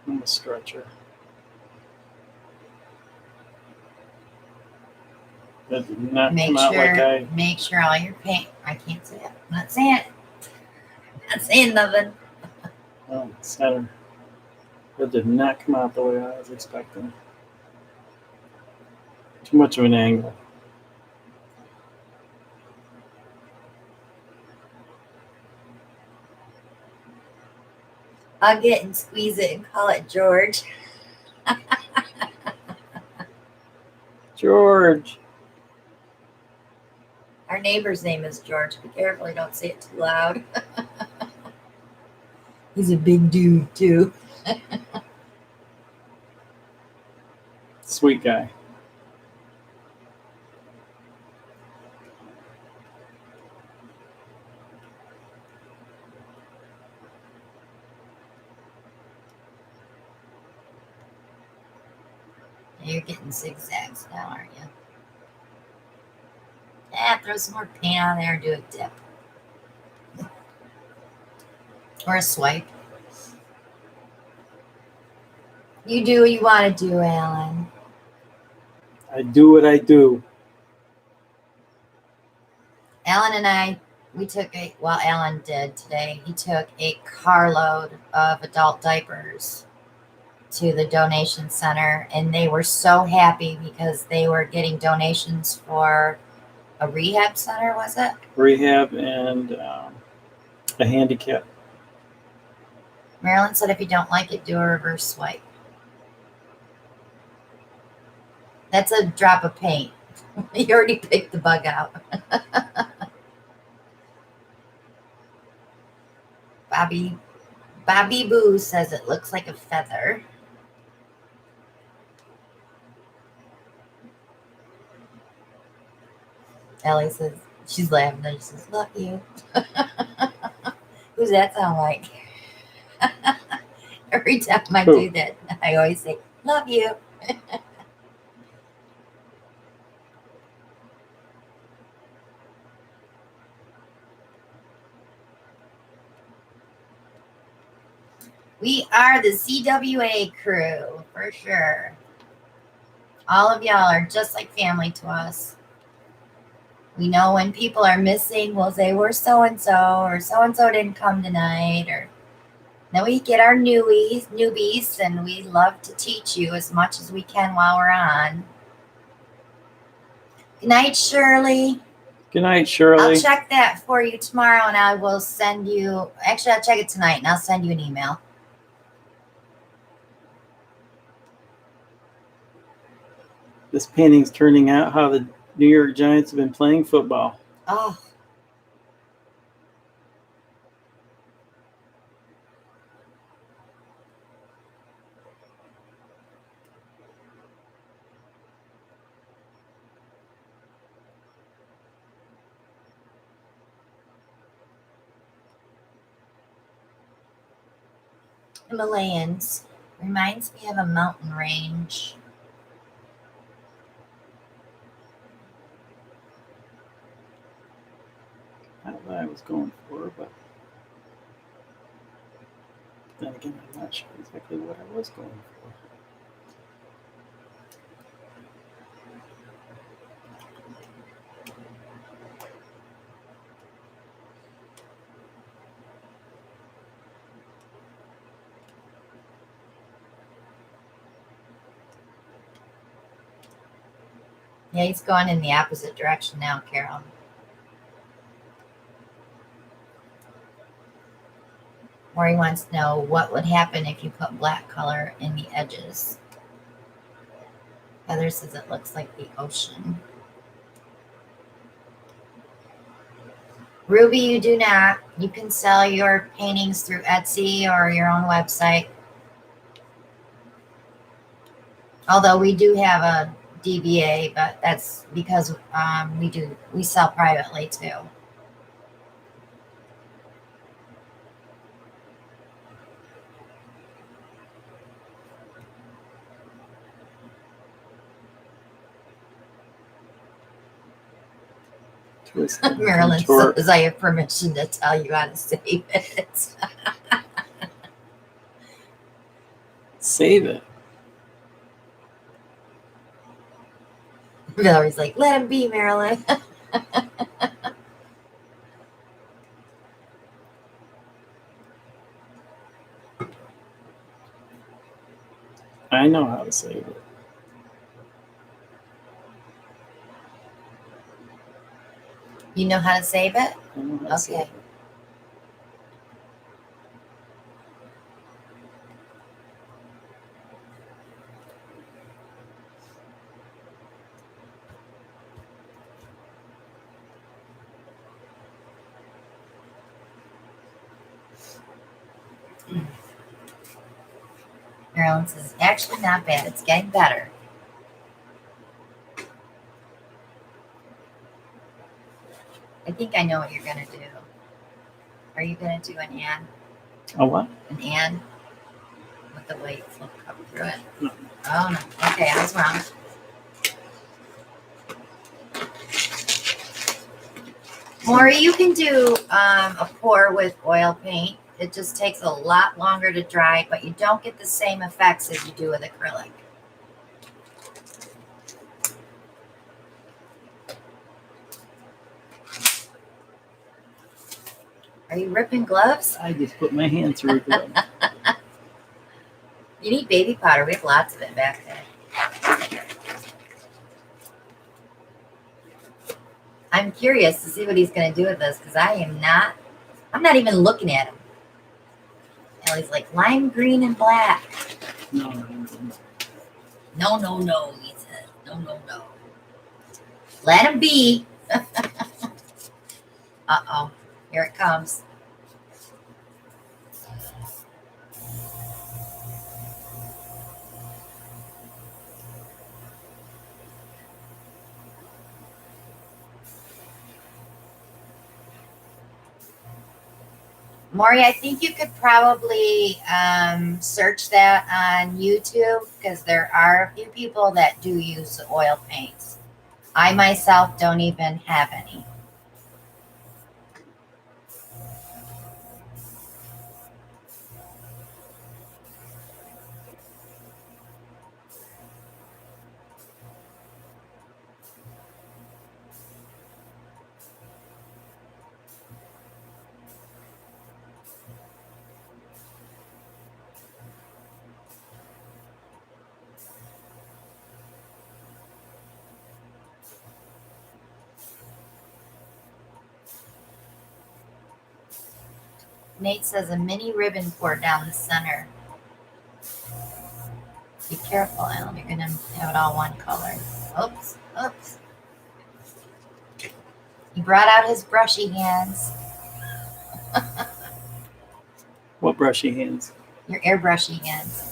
I'm a stretcher. That did not come out like I... Make sure all your paint. I can't say it. I'm not saying it. I'm not saying nothing. Oh, center. That did not come out the way I was expecting. Too much of an angle. I'll get and squeeze it and call it George. George. Our neighbor's name is George. Be careful, you don't say it too loud. He's a big dude, too. Sweet guy. You're getting zigzags now, aren't you? Yeah, throw some more paint on there and do a dip. Or a swipe. You do what you want to do, Alan. I do what I do. Alan and I, Alan did today, he took a carload of adult diapers to the donation center, and they were so happy because they were getting donations for a rehab center, was it? Rehab and a handicap. Marilyn said if you don't like it, do a reverse swipe. That's a drop of paint. You already picked the bug out. Bobby Boo says it looks like a feather. Ellie says, she's laughing and she says, love you. Who's that sound like? Every time I do that, I always say, love you. We are the CWA crew, for sure. All of y'all are just like family to us. We know when people are missing, we'll say, we're so-and-so, or so-and-so didn't come tonight, or then we get our newbies, and we love to teach you as much as we can while we're on. Good night, Shirley. Good night, Shirley. I'll check that for you tomorrow, and I will send you, actually, I'll check it tonight, and I'll send you an email. This painting's turning out how the New York Giants have been playing football. Oh. Himalayans. Reminds me of a mountain range. Not what I was going for, but then again, I'm not sure exactly what I was going for. Yeah, he's going in the opposite direction now, Carol. Or he wants to know what would happen if you put black color in the edges. Heather says it looks like the ocean. Ruby, you do not. You can sell your paintings through Etsy or your own website. Although we do have a DBA, but that's because we sell privately too. Marilyn says I have permission to tell you how to save it. Save it. Valerie's like, let him be, Marilyn. I know how to save it. You know how to save it? I know how to save it. Marilyn says, actually not bad. It's getting better. I think I know what you're gonna do. Are you gonna do an and? A what? An and with the white flip cup through it? No. Oh no. Okay, I was wrong. Maury, you can do a pour with oil paint. It just takes a lot longer to dry, but you don't get the same effects as you do with acrylic. Are you ripping gloves? I just put my hand through gloves. You need baby powder. We have lots of it back there. I'm curious to see what he's going to do with this because I'm not even looking at him. Ellie's like lime green and black. No. No, he said. No. Let him be. Uh-oh. Here it comes. Maury, I think you could probably search that on YouTube because there are a few people that do use the oil paints. I myself don't even have any. Nate says a mini ribbon pour down the center. Be careful, Alan. You're going to have it all one color. Oops. He brought out his brushy hands. What brushy hands? Your airbrushy hands.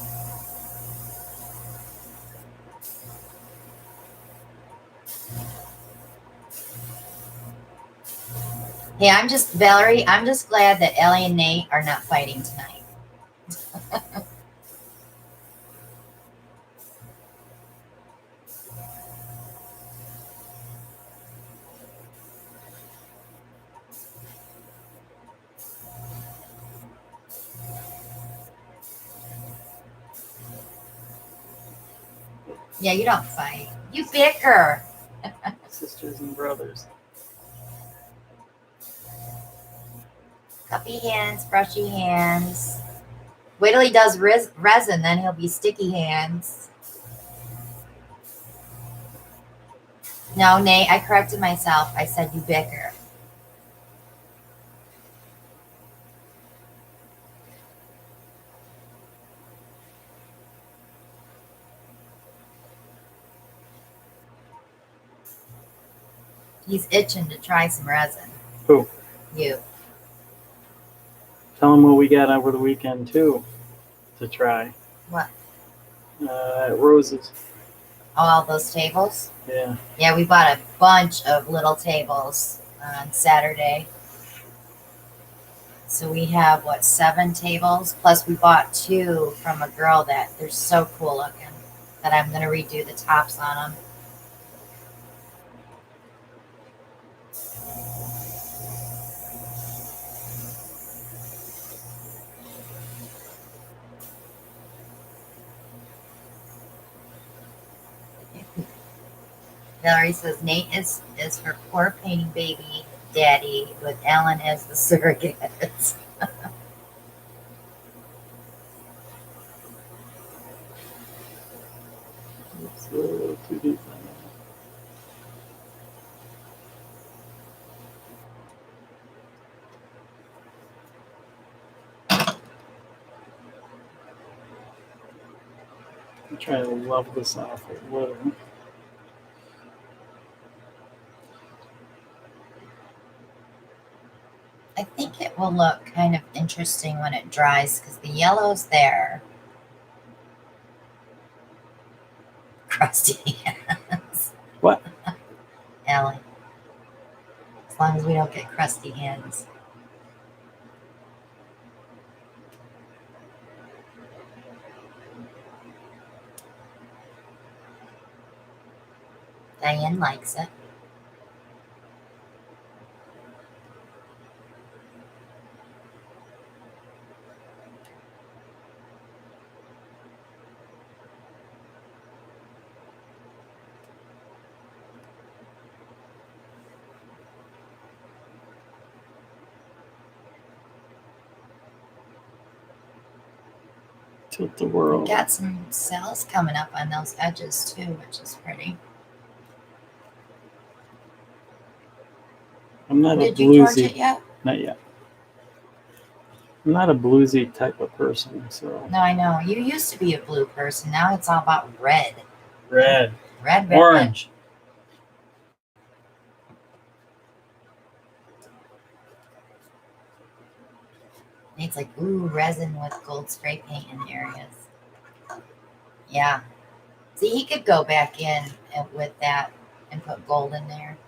Hey, Valerie, I'm just glad that Ellie and Nate are not fighting tonight. Yeah, you don't fight. You bicker. Sisters and brothers. Cuppy hands, brushy hands. Wait till he does resin, then he'll be sticky hands. No, Nate, I corrected myself. I said you bicker. He's itching to try some resin. Who? You. Tell them what we got over the weekend too to try. What? At Rose's. Oh, all those tables? Yeah. Yeah, we bought a bunch of little tables on Saturday. So we have, 7 tables? Plus we bought 2 from a girl that they're so cool looking that I'm going to redo the tops on them. Valerie says Nate is her poor painting baby daddy with Ellen as the surrogate. It's a little too deep. I'm trying to level this off a little. I think it will look kind of interesting when it dries because the yellow's there. Crusty hands. What? Ellen. As long as we don't get crusty hands. Diane likes it. Tilt the world. Got some cells coming up on those edges too, which is pretty. I'm not Did a you torch bluesy. it yet? Not yet. I'm not a bluesy type of person, so. No, I know. You used to be a blue person. Now it's all about red. Red. Red. Orange. It's like, ooh, resin with gold spray paint in areas. Yeah. See, he could go back in with that and put gold in there.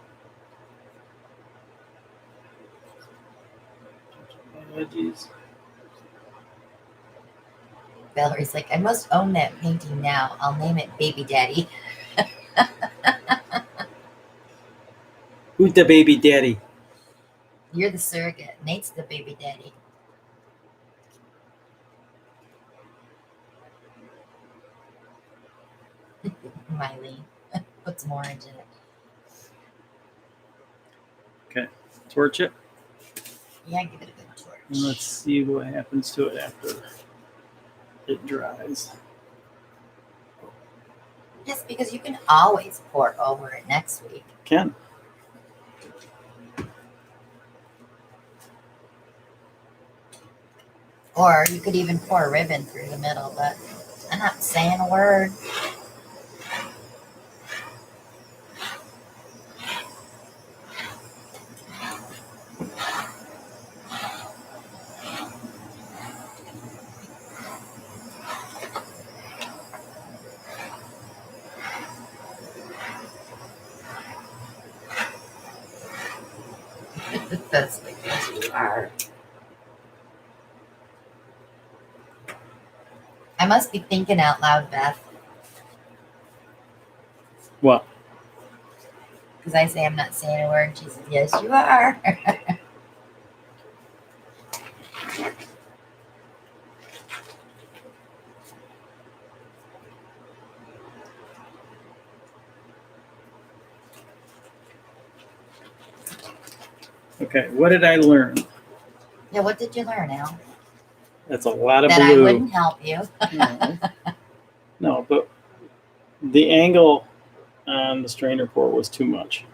Edges. Valerie's like, I must own that painting now. I'll name it Baby Daddy. Who's the baby daddy? You're the surrogate. Nate's the baby daddy. Miley. Put some orange in it. Okay. Torch it. Yeah, give it a good torch. And let's see what happens to it after it dries. Just because you can always pour over it next week. Can. Or you could even pour a ribbon through the middle, but I'm not saying a word. That's like yes, you are. I must be thinking out loud, Beth, What? because I say I'm not saying a word. And she says, yes, you are. Okay, what did I learn? Yeah, what did you learn, Al? That's a lot of That blue. I wouldn't help you. No, but the angle on the strainer pour was too much.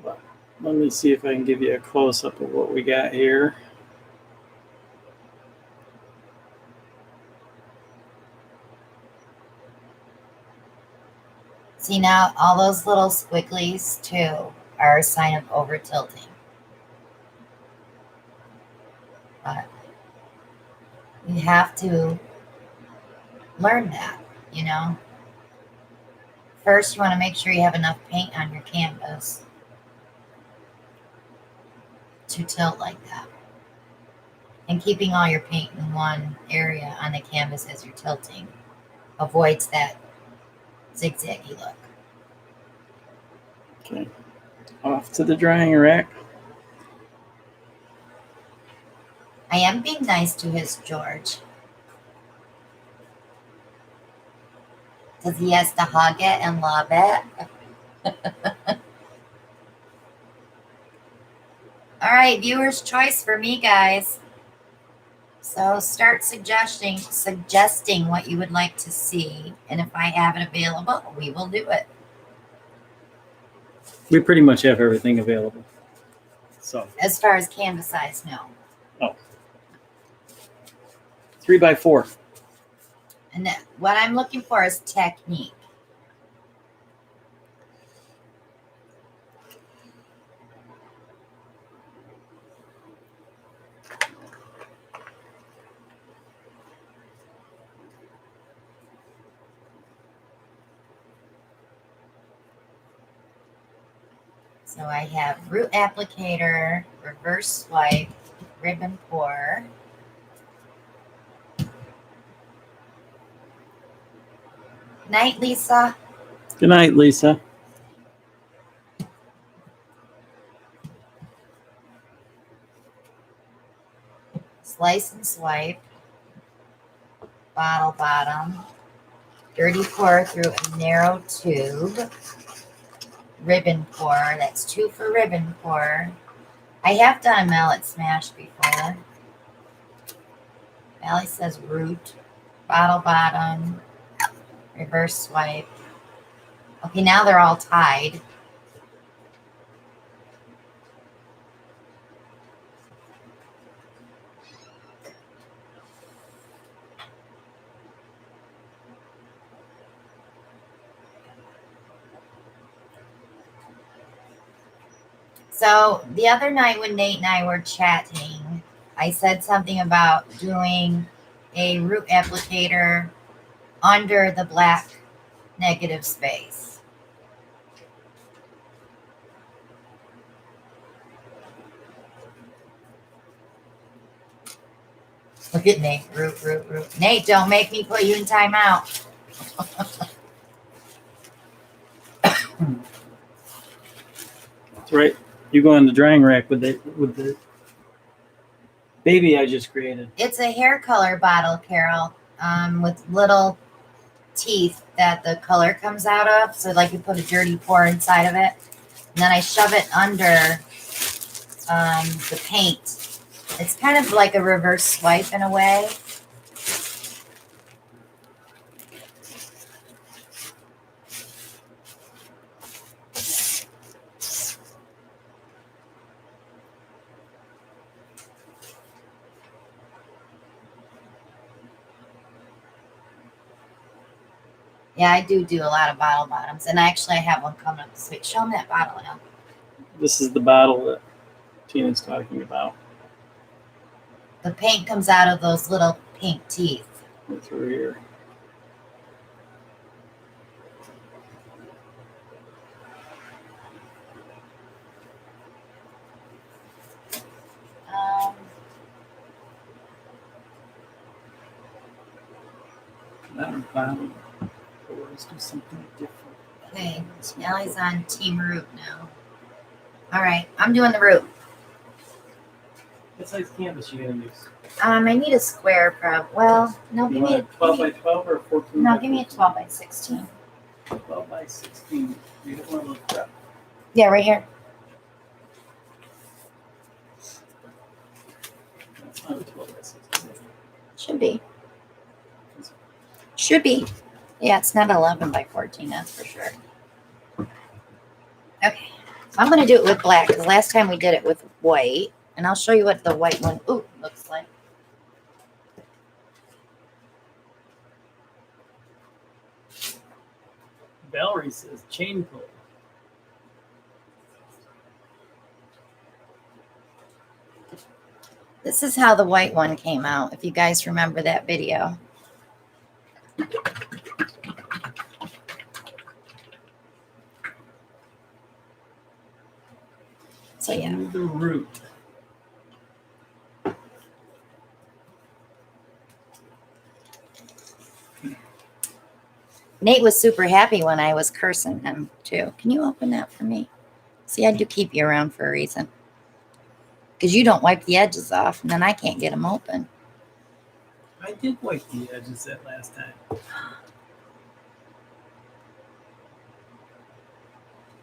But let me see if I can give you a close-up of what we got here. See, now all those little squigglies too are a sign of over tilting. But you have to learn that, you know. First, you want to make sure you have enough paint on your canvas to tilt like that. And keeping all your paint in one area on the canvas as you're tilting avoids that zigzaggy look. Okay, off to the drying rack. I am being nice to his George. Because he has to hug it and love it. All right, viewer's choice for me, guys. So start suggesting what you would like to see. And if I have it available, we will do it. We pretty much have everything available. So As far as canvas size, no. 3x4. And what I'm looking for is technique. So I have root applicator, reverse swipe, ribbon pour. Night, Lisa. Good night, Lisa. Slice and swipe. Bottle bottom. Dirty pour through a narrow tube. Ribbon pour. That's 2 for ribbon pour. I have done a mallet smash before. Allie says root. Bottle bottom. Reverse swipe. Okay, now they're all tied. So the other night when Nate and I were chatting, I said something about doing a root applicator under the black negative space. Look at Nate, root. Nate, don't make me put you in timeout. That's right. You go on the drying rack with the baby I just created. It's a hair color bottle, Carol, with little teeth that the color comes out of. So like you put a dirty pour inside of it, and then I shove it under the paint. It's kind of like a reverse swipe in a way. Yeah, I do a lot of bottle bottoms, and actually I have one coming up this week. Show them that bottle now. This is the bottle that Tina's talking about. The paint comes out of those little pink teeth. Through here. Bottom. Let's do something different. Okay, Allie's on Team Root now. All right, I'm doing the root. What size canvas you gonna use? I need a square Well, no, You give me want a 12 by 12 or 14? No, give me a 12 by 16. 12 by 16. You don't want to look up. Yeah, right here. That's not a 12 by 16. Should be. Should be. Yeah, it's not 11 by 14, that's for sure. Okay, I'm going to do it with black because last time we did it with white. And I'll show you what the white one looks like. Valerie says chain pull. This is how the white one came out, if you guys remember that video. So yeah. The root. Nate was super happy when I was cursing him too. Can you open that for me? See, I do keep you around for a reason. Because you don't wipe the edges off, and then I can't get them open. I did wipe the edges that last time.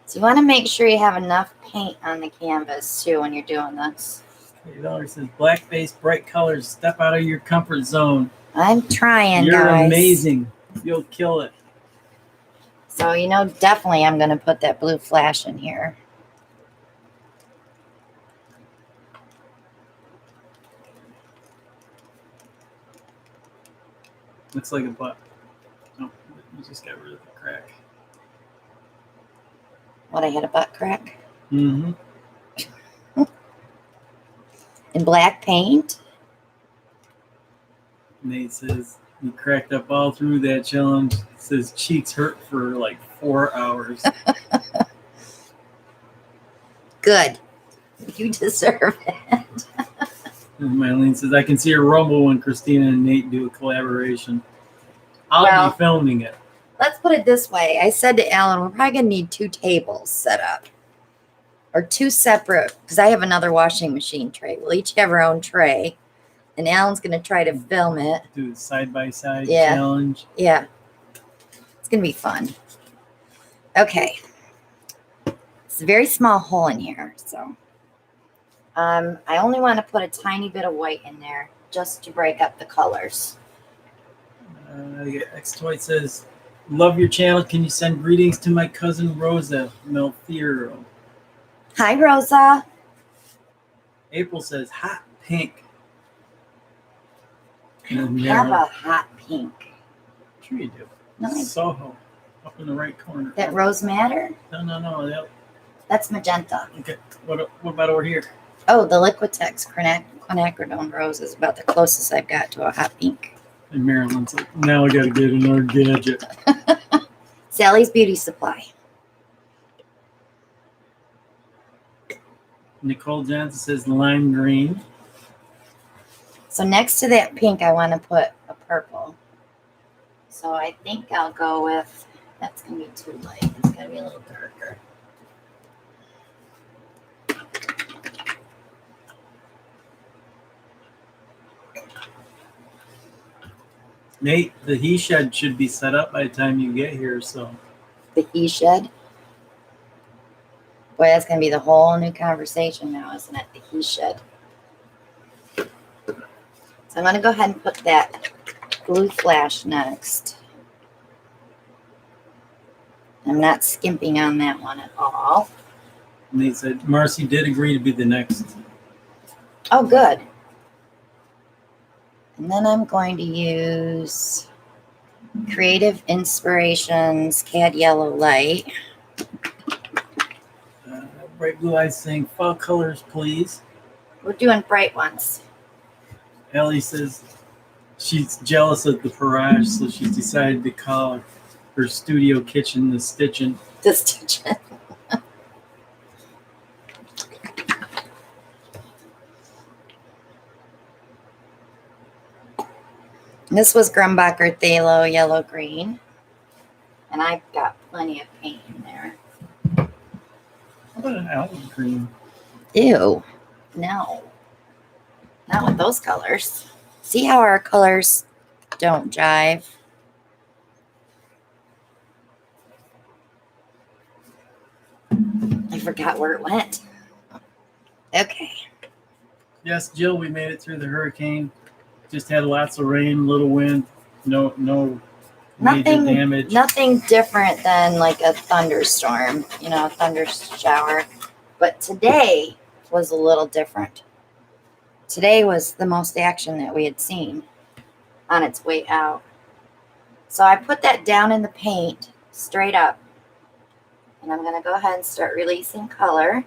So you want to make sure you have enough paint on the canvas too when you're doing this. Valerie says black base, bright colors. Step out of your comfort zone. I'm trying, You're guys. amazing. You'll kill it. So, you know, definitely I'm going to put that blue flash in here. Looks like a butt. Oh, you just got rid of the crack. What, I had a butt crack? Mm-hmm. In black paint? Nate says he cracked up all through that challenge. Says cheeks hurt for like 4 hours. Good. You deserve it. And Mylene says, I can see a rumble when Christina and Nate do a collaboration. I'll Well, be filming it. Let's put it this way. I said to Alan, we're probably going to need 2 tables set up. Or 2 separate, because I have another washing machine tray. We'll each have our own tray. And Alan's going to try to film it. Do a side-by-side Yeah. challenge. Yeah. It's going to be fun. Okay. It's a very small hole in here. So I only want to put a tiny bit of white in there just to break up the colors. X-Toy says, love your channel. Can you send greetings to my cousin Rosa Melfiero? Hi, Rosa. April says, hot pink. I don't have a hot pink. Sure you do. No, Soho, up in the right corner. that rose madder? No. That's magenta. Okay. What about over here? Oh, the Liquitex quinacridone rose is about the closest I've got to a hot pink. And Marilyn's like, now I got to get another gadget. Sally's Beauty Supply. Nicole Johnson says lime green. So next to that pink, I want to put a purple. So I think I'll go with, that's going to be too light. It's going to be a little darker. Nate, the he shed should be set up by the time you get here, so. The he shed. Boy, that's going to be the whole new conversation now, isn't it? The he shed. So I'm going to go ahead and put that glue flash next. I'm not skimping on that one at all. Nate said, Marcy did agree to be the next. Oh, good. And then I'm going to use Creative Inspirations Cad Yellow Light. Bright Blue Eyes saying, fall colors, please. We're doing bright ones. Ellie says she's jealous of the Parage, so she's decided to call her studio kitchen the Stitchin'. The stitching. This was Grumbacher Phthalo Yellow Green. And I've got plenty of paint in there. How about an olive green? Ew. No. Not with those colors. See how our colors don't jive? I forgot where it went. Okay. Yes, Jill, we made it through the hurricane. Just had lots of rain, little wind, no major damage. Nothing different than like a thunderstorm, a thunder shower. But today was a little different. Today was the most action that we had seen on its way out. So I put that down in the paint straight up. And I'm going to go ahead and start releasing color.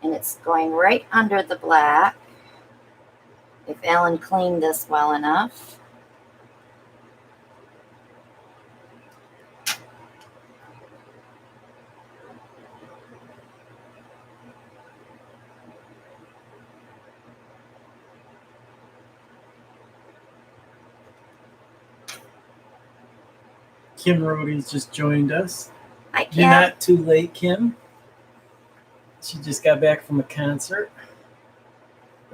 And it's going right under the black. If Alan cleaned this well enough. Kim Rody's just joined us. Hi, Kim. You're not too late, Kim. She just got back from a concert.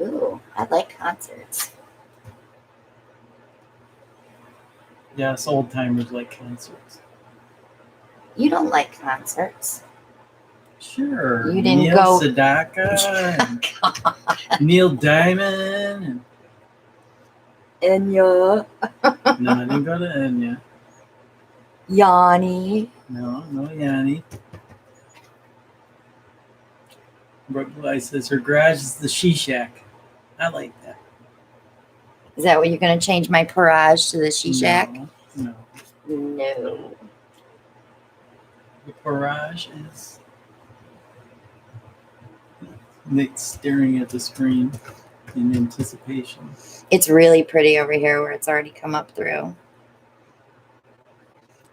Ooh, I like concerts. Yes, old timers like concerts. You don't like concerts. Sure. You didn't Neil go. Sedaka, Neil Diamond. Enya. No, I didn't go to Enya. Yanni. No Yanni. Brooke Bly says her garage is the she shack. I like that. Is that what you're going to change my Parage to the she shack? No. No. The Parage is Nick's staring at the screen in anticipation. It's really pretty over here where it's already come up through.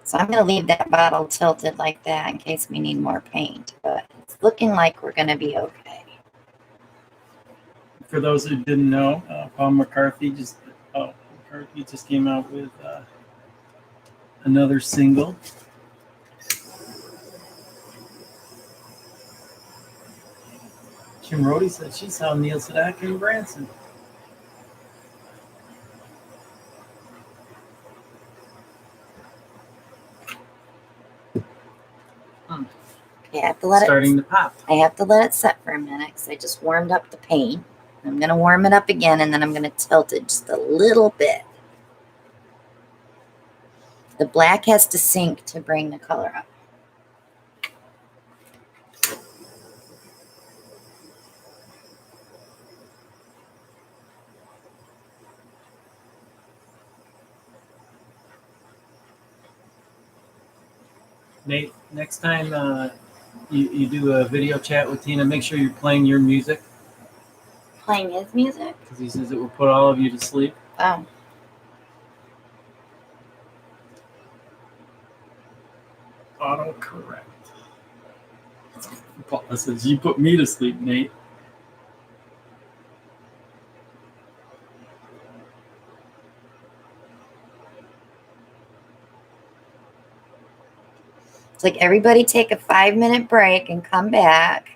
So I'm going to leave that bottle tilted like that in case we need more paint. But it's looking like we're going to be okay. For those who didn't know, Paul McCarthy just came out with another single. Kim Rhodey said she saw Neil Sedaka in Branson. Okay, I have to let Starting to pop. I have to let it set for a minute because I just warmed up the paint. I'm going to warm it up again, and then I'm going to tilt it just a little bit. The black has to sink to bring the color up. Nate, next time you do a video chat with Tina, make sure you're playing your music. Playing his music? Because he says it will put all of you to sleep. Oh. Autocorrect. Paula says, you put me to sleep, Nate. It's like everybody take a 5-minute break and come back.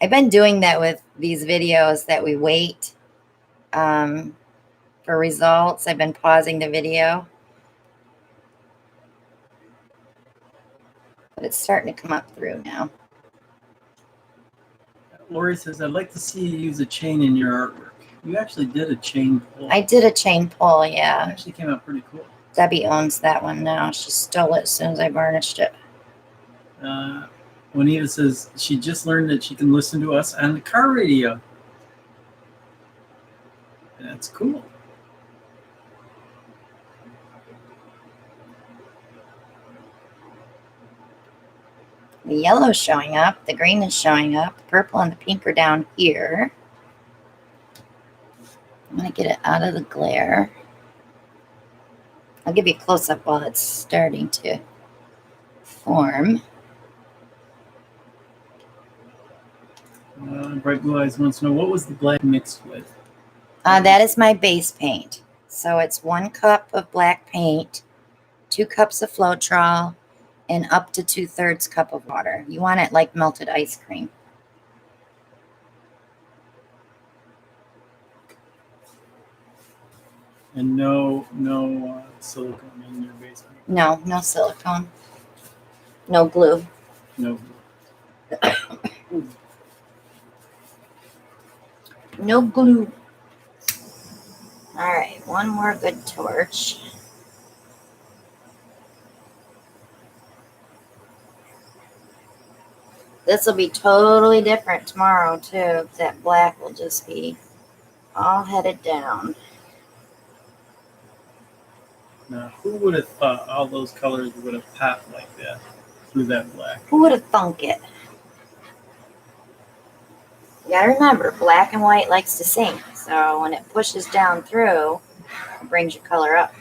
I've been doing that with these videos that we wait for results. I've been pausing the video. But it's starting to come up through now. Lori says, I'd like to see you use a chain in your artwork. You actually did a chain pull. I did a chain pull, yeah. It actually came out pretty cool. Debbie owns that one now. She stole it as soon as I varnished it. Juanita says she just learned that she can listen to us on the car radio. That's cool. The yellow's showing up. The green is showing up. The purple and the pink are down here. I'm going to get it out of the glare. I'll give you a close-up while it's starting to form. Bright Blue Eyes wants to know, what was the black mixed with? That is my base paint. So it's 1 cup of black paint, 2 cups of Floetrol, and up to 2/3 cup of water. You want it like melted ice cream. And no silicone in your base paint. No, no silicone. No glue. No. No glue. All right, one more good torch. This will be totally different tomorrow too. That black will just be all headed down. Now, who would have thought all those colors would have popped like that through that black? Who would have thunk it? You gotta remember, black and white likes to sink. So when it pushes down through, it brings your color up.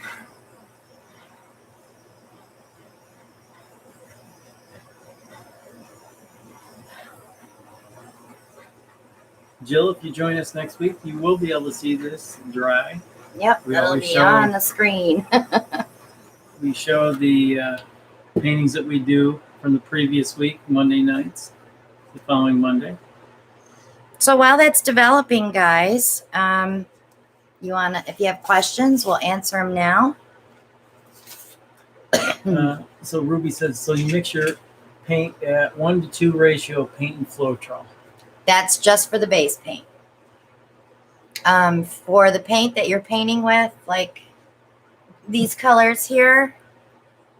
Jill, if you join us next week, you will be able to see this dry. Yep, We it'll always be show- on the screen. We show the paintings that we do from the previous week, Monday nights, the following Monday. So while that's developing, guys, if you have questions, we'll answer them now. So Ruby says, so you mix your paint at 1-to-2 ratio of paint and Floetrol. That's just for the base paint. For the paint that you're painting with, like these colors here,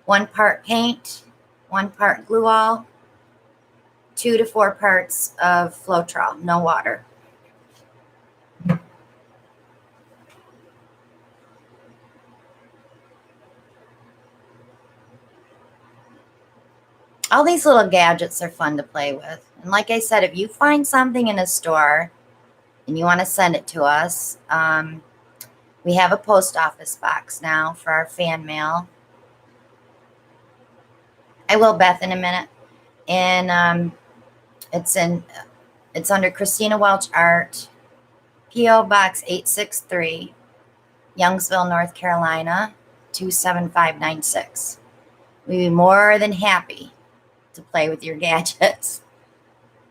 1 part paint, 1 part glue all, 2 to 4 parts of Floetrol, no water. All these little gadgets are fun to play with. And like I said, if you find something in a store and you want to send it to us, We have a post office box now for our fan mail. I will, Beth, in a minute. And it's under Christina Welch Art, P.O. Box 863, Youngsville, North Carolina, 27596. We'd be more than happy to play with your gadgets.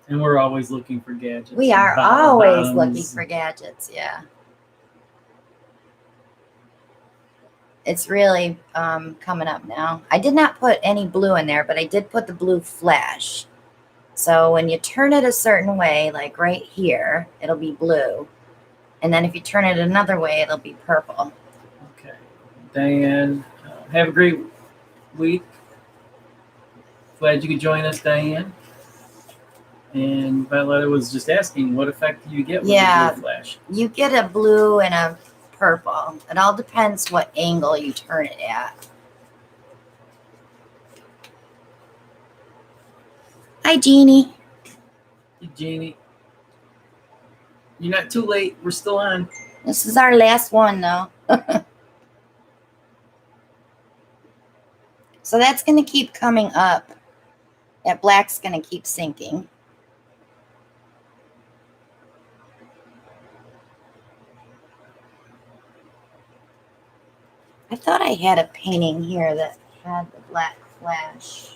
And we're always looking for gadgets. We are always looking for gadgets, yeah. It's really coming up now. I did not put any blue in there, but I did put the blue flash. So when you turn it a certain way, like right here, it'll be blue. And then if you turn it another way, it'll be purple. Okay. Diane, have a great week. Glad you could join us, Diane. And Violetta was just asking, what effect do you get with the blue flash? You get a blue and a purple. It all depends what angle you turn it at. Hi, Jeannie. Hey, Jeannie. You're not too late. We're still on. This is our last one, though. So that's going to keep coming up. That black's going to keep sinking. I thought I had a painting here that had the black flash.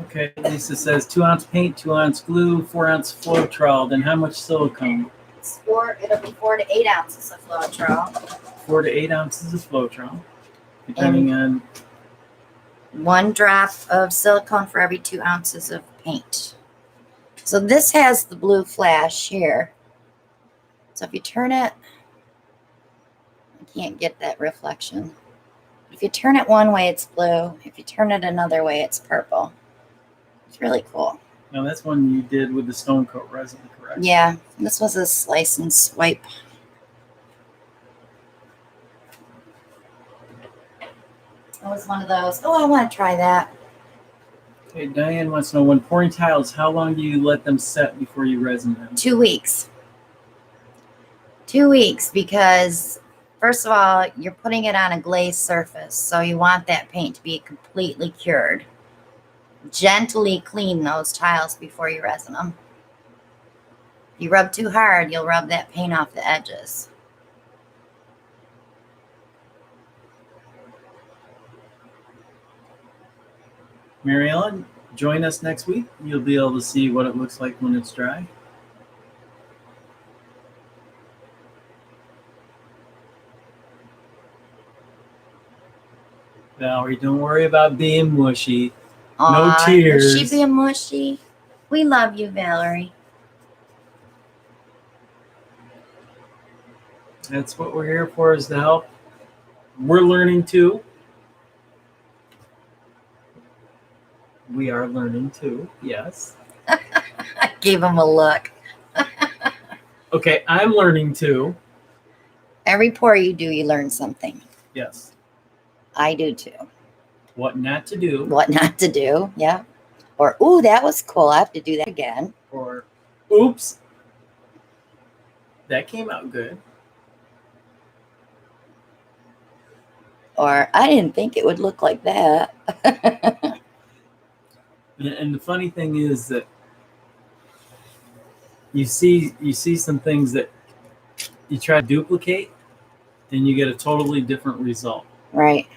Okay, Lisa says 2 ounce paint, 2 ounce glue, 4 ounce Floetrol. Then how much silicone? It'll be 4 to 8 ounces of Floetrol. 4 to 8 ounces of Floetrol, depending on 1 drop of silicone for every 2 ounces of paint. So this has the blue flash here. So if you turn it, I can't get that reflection. If you turn it one way, it's blue. If you turn it another way, it's purple. It's really cool. Now that's one you did with the stone coat resin, correct? Yeah, this was a slice and swipe. That was one of those. Oh, I want to try that. Okay, Diane wants to know, when pouring tiles, how long do you let them set before you resin them? 2 weeks. 2 weeks, because first of all, you're putting it on a glazed surface, so you want that paint to be completely cured. Gently clean those tiles before you resin them. If you rub too hard, you'll rub that paint off the edges. Mary Ellen, join us next week. You'll be able to see what it looks like when it's dry. Valerie, don't worry about being mushy. No tears. Is she being mushy? We love you, Valerie. That's what we're here for, is to help. We're learning too. We are learning too, yes. I gave him a look. Okay, I'm learning too. Every pour you do, you learn something. Yes. I do too. What not to do. What not to do, yeah. Or, ooh, that was cool. I have to do that again. Or, oops, that came out good. Or, I didn't think it would look like that. And the funny thing is that you see some things that you try to duplicate, and you get a totally different result. Right.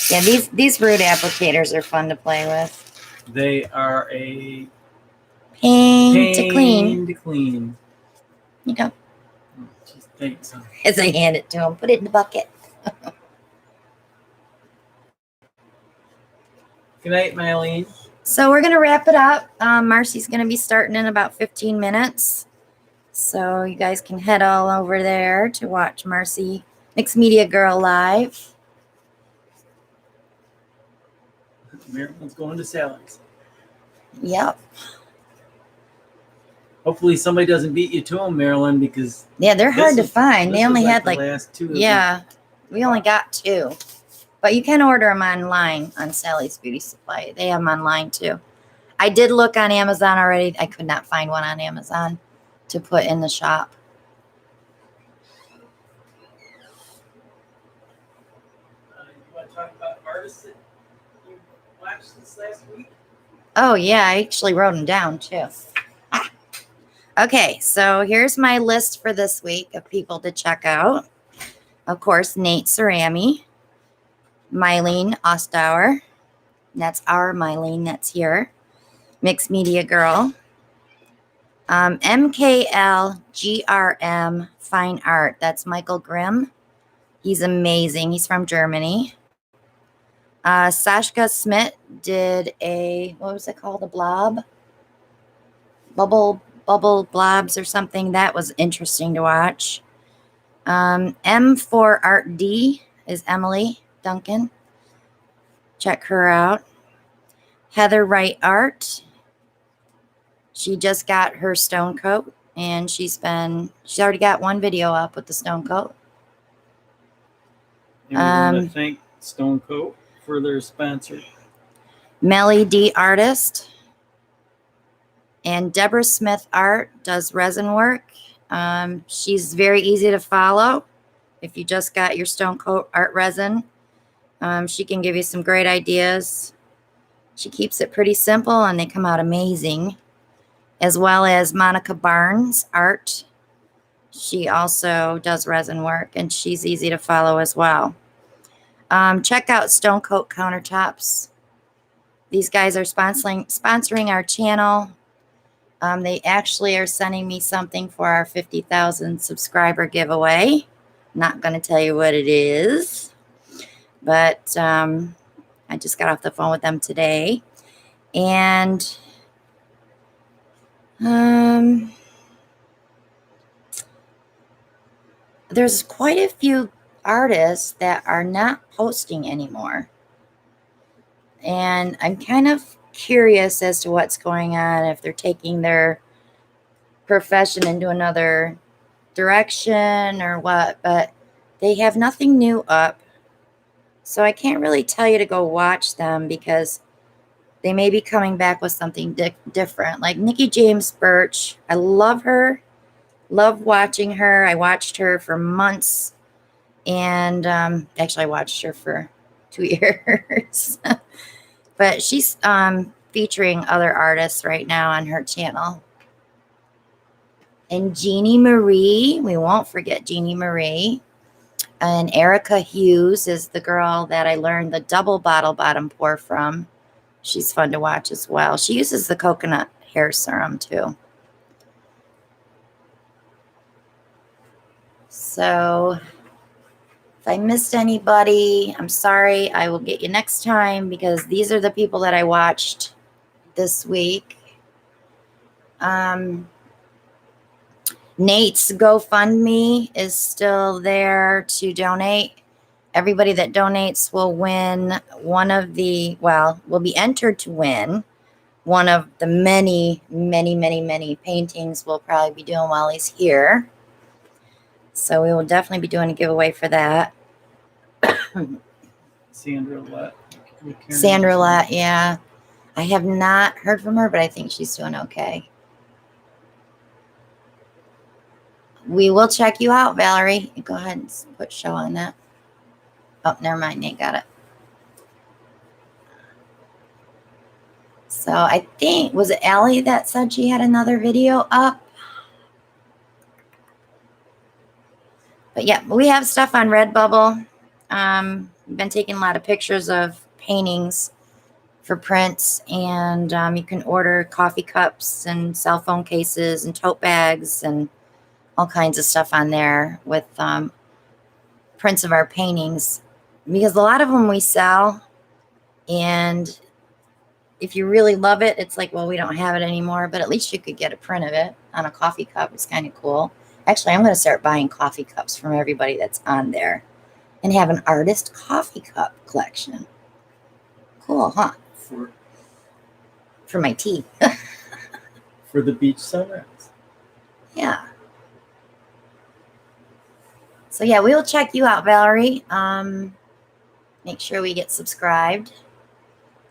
Yeah, these root applicators are fun to play with. They are a pain to clean. To clean. You go. Just thanks. Huh? As I hand it to him, put it in the bucket. Good night, Mylene. So we're going to wrap it up. Marcy's going to be starting in about 15 minutes. So you guys can head all over there to watch Marcy Mixed Media Girl live. Maryland's going to Sally's. Yep. Hopefully somebody doesn't beat you to them, Maryland, because yeah, they're hard to find. They only had like last two. Yeah, we only got 2. But you can order them online on Sally's Beauty Supply. They have them online too. I did look on Amazon already. I could not find one on Amazon to put in the shop. You want to talk about artists that you watched this last week? Oh, yeah. I actually wrote them down too. Okay, so here's my list for this week of people to check out. Of course, Nate Cerami, Mylene Ostauer. That's our Mylene that's here. Mixed Media Girl. MKL GRM Fine Art. That's Michael Grimm. He's amazing. He's from Germany. Sashka Smith did a, what was it called? A blob? Bubble blobs or something. That was interesting to watch. M4 Art D is Emily Duncan. Check her out. Heather Wright Art. She just got her stone coat and she's already got one video up with the stone coat. And we want to thank Stone Coat for their sponsor. Melly D Artist. And Deborah Smith Art does resin work. She's very easy to follow. If you just got your stone coat art resin, she can give you some great ideas. She keeps it pretty simple and they come out amazing. As well as Monica Barnes Art. She also does resin work and she's easy to follow as well. Check out Coat Countertops. These guys are sponsoring our channel. They actually are sending me something for our 50,000 subscriber giveaway. Not going to tell you what it is, but I just got off the phone with them today. And there's quite a few artists that are not posting anymore. And I'm kind of curious as to what's going on, if they're taking their profession into another direction or what, but they have nothing new up. So I can't really tell you to go watch them because they may be coming back with something different. Like Nikki James Birch. I love her. Love watching her. I watched her for months. And actually, I watched her for 2 years. But she's featuring other artists right now on her channel. And Jeannie Marie. We won't forget Jeannie Marie. And Erica Hughes is the girl that I learned the double bottle bottom pour from. She's fun to watch as well. She uses the coconut hair serum too. So if I missed anybody, I'm sorry. I will get you next time because these are the people that I watched this week. Nate's GoFundMe is still there to donate. Everybody that donates will win will be entered to win one of the many, many, many, many paintings we'll probably be doing while he's here. So we will definitely be doing a giveaway for that. Sandra Lett. Sandra Lett, yeah. I have not heard from her, but I think she's doing okay. We will check you out, Valerie. Go ahead and put show on that. Oh, never mind. Nate got it. So I think, was it Allie that said she had another video up? But yeah, we have stuff on Redbubble. We've been taking a lot of pictures of paintings for prints, and you can order coffee cups and cell phone cases and tote bags and all kinds of stuff on there with prints of our paintings, because a lot of them we sell, and if you really love it, it's like, well, we don't have it anymore, but at least you could get a print of it on a coffee cup. It's kind of cool. Actually, I'm going to start buying coffee cups from everybody that's on there and have an artist coffee cup collection. Cool, huh? For my tea. For the beach sunrise. Yeah. So yeah, we will check you out, Valerie. Make sure we get subscribed.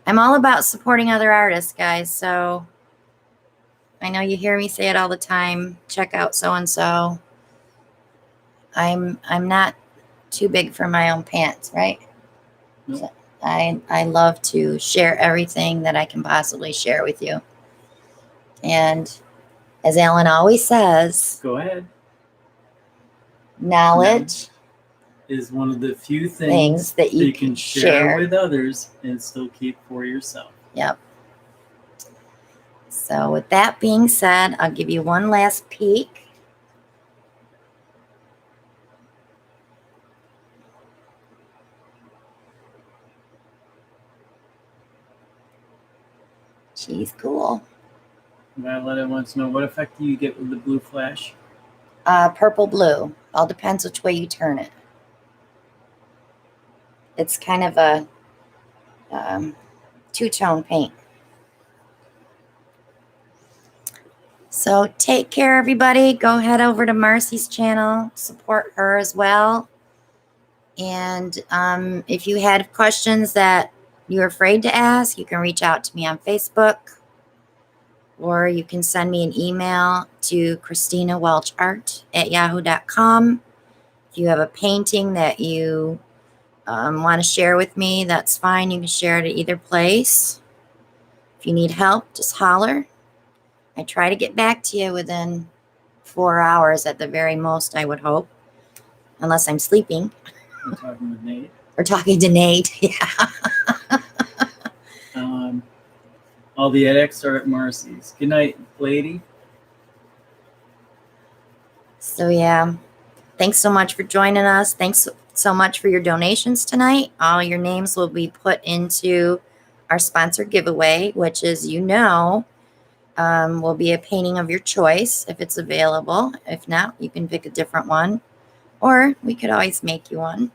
I'm all about supporting other artists, guys. So I know you hear me say it all the time. Check out so and so. I'm not too big for my own pants, right? Nope. So I love to share everything that I can possibly share with you. And as Alan always says, Go ahead. knowledge Is one of the few things that you can share with others and still keep for yourself. Yep. So with that being said, I'll give you one last peek. She's cool. Violet wants to know, what effect do you get with the blue flash? Purple blue. All depends which way you turn it. It's kind of a two-tone paint. So take care, everybody. Go head over to Marcy's channel. Support her as well. And if you had questions that you're afraid to ask, you can reach out to me on Facebook. Or you can send me an email to ChristinaWelchArt@yahoo.com. If you have a painting that you want to share with me, that's fine. You can share it at either place. If you need help, just holler. I try to get back to you within 4 hours at the very most, I would hope. Unless I'm sleeping. I'm talking with Nate. Or talking to Nate, yeah. All the edX are at Marcy's. Good night, lady. So, yeah. Thanks so much for joining us. Thanks so much for your donations tonight. All your names will be put into our sponsor giveaway, which is, will be a painting of your choice if it's available. If not, you can pick a different one. Or we could always make you one.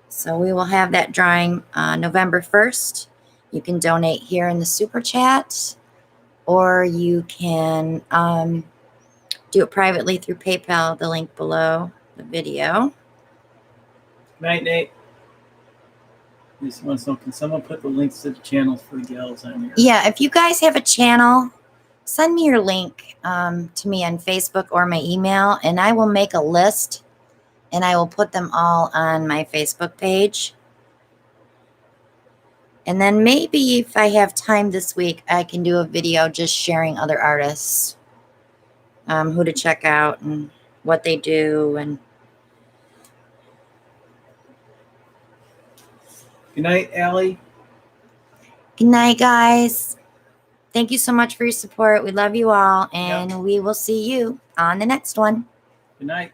So we will have that drawing November 1st. You can donate here in the Super Chat, or you can do it privately through PayPal, the link below the video. Night, Nate. This wants to know, can someone put the links to the channels for the gals on here? Yeah, if you guys have a channel, send me your link to me on Facebook or my email, and I will make a list, and I will put them all on my Facebook page. And then maybe if I have time this week, I can do a video just sharing other artists, who to check out and what they do. And good night, Allie. good night, guys. Thank you so much for your support. We love you all, and we will see you on the next one. Good night.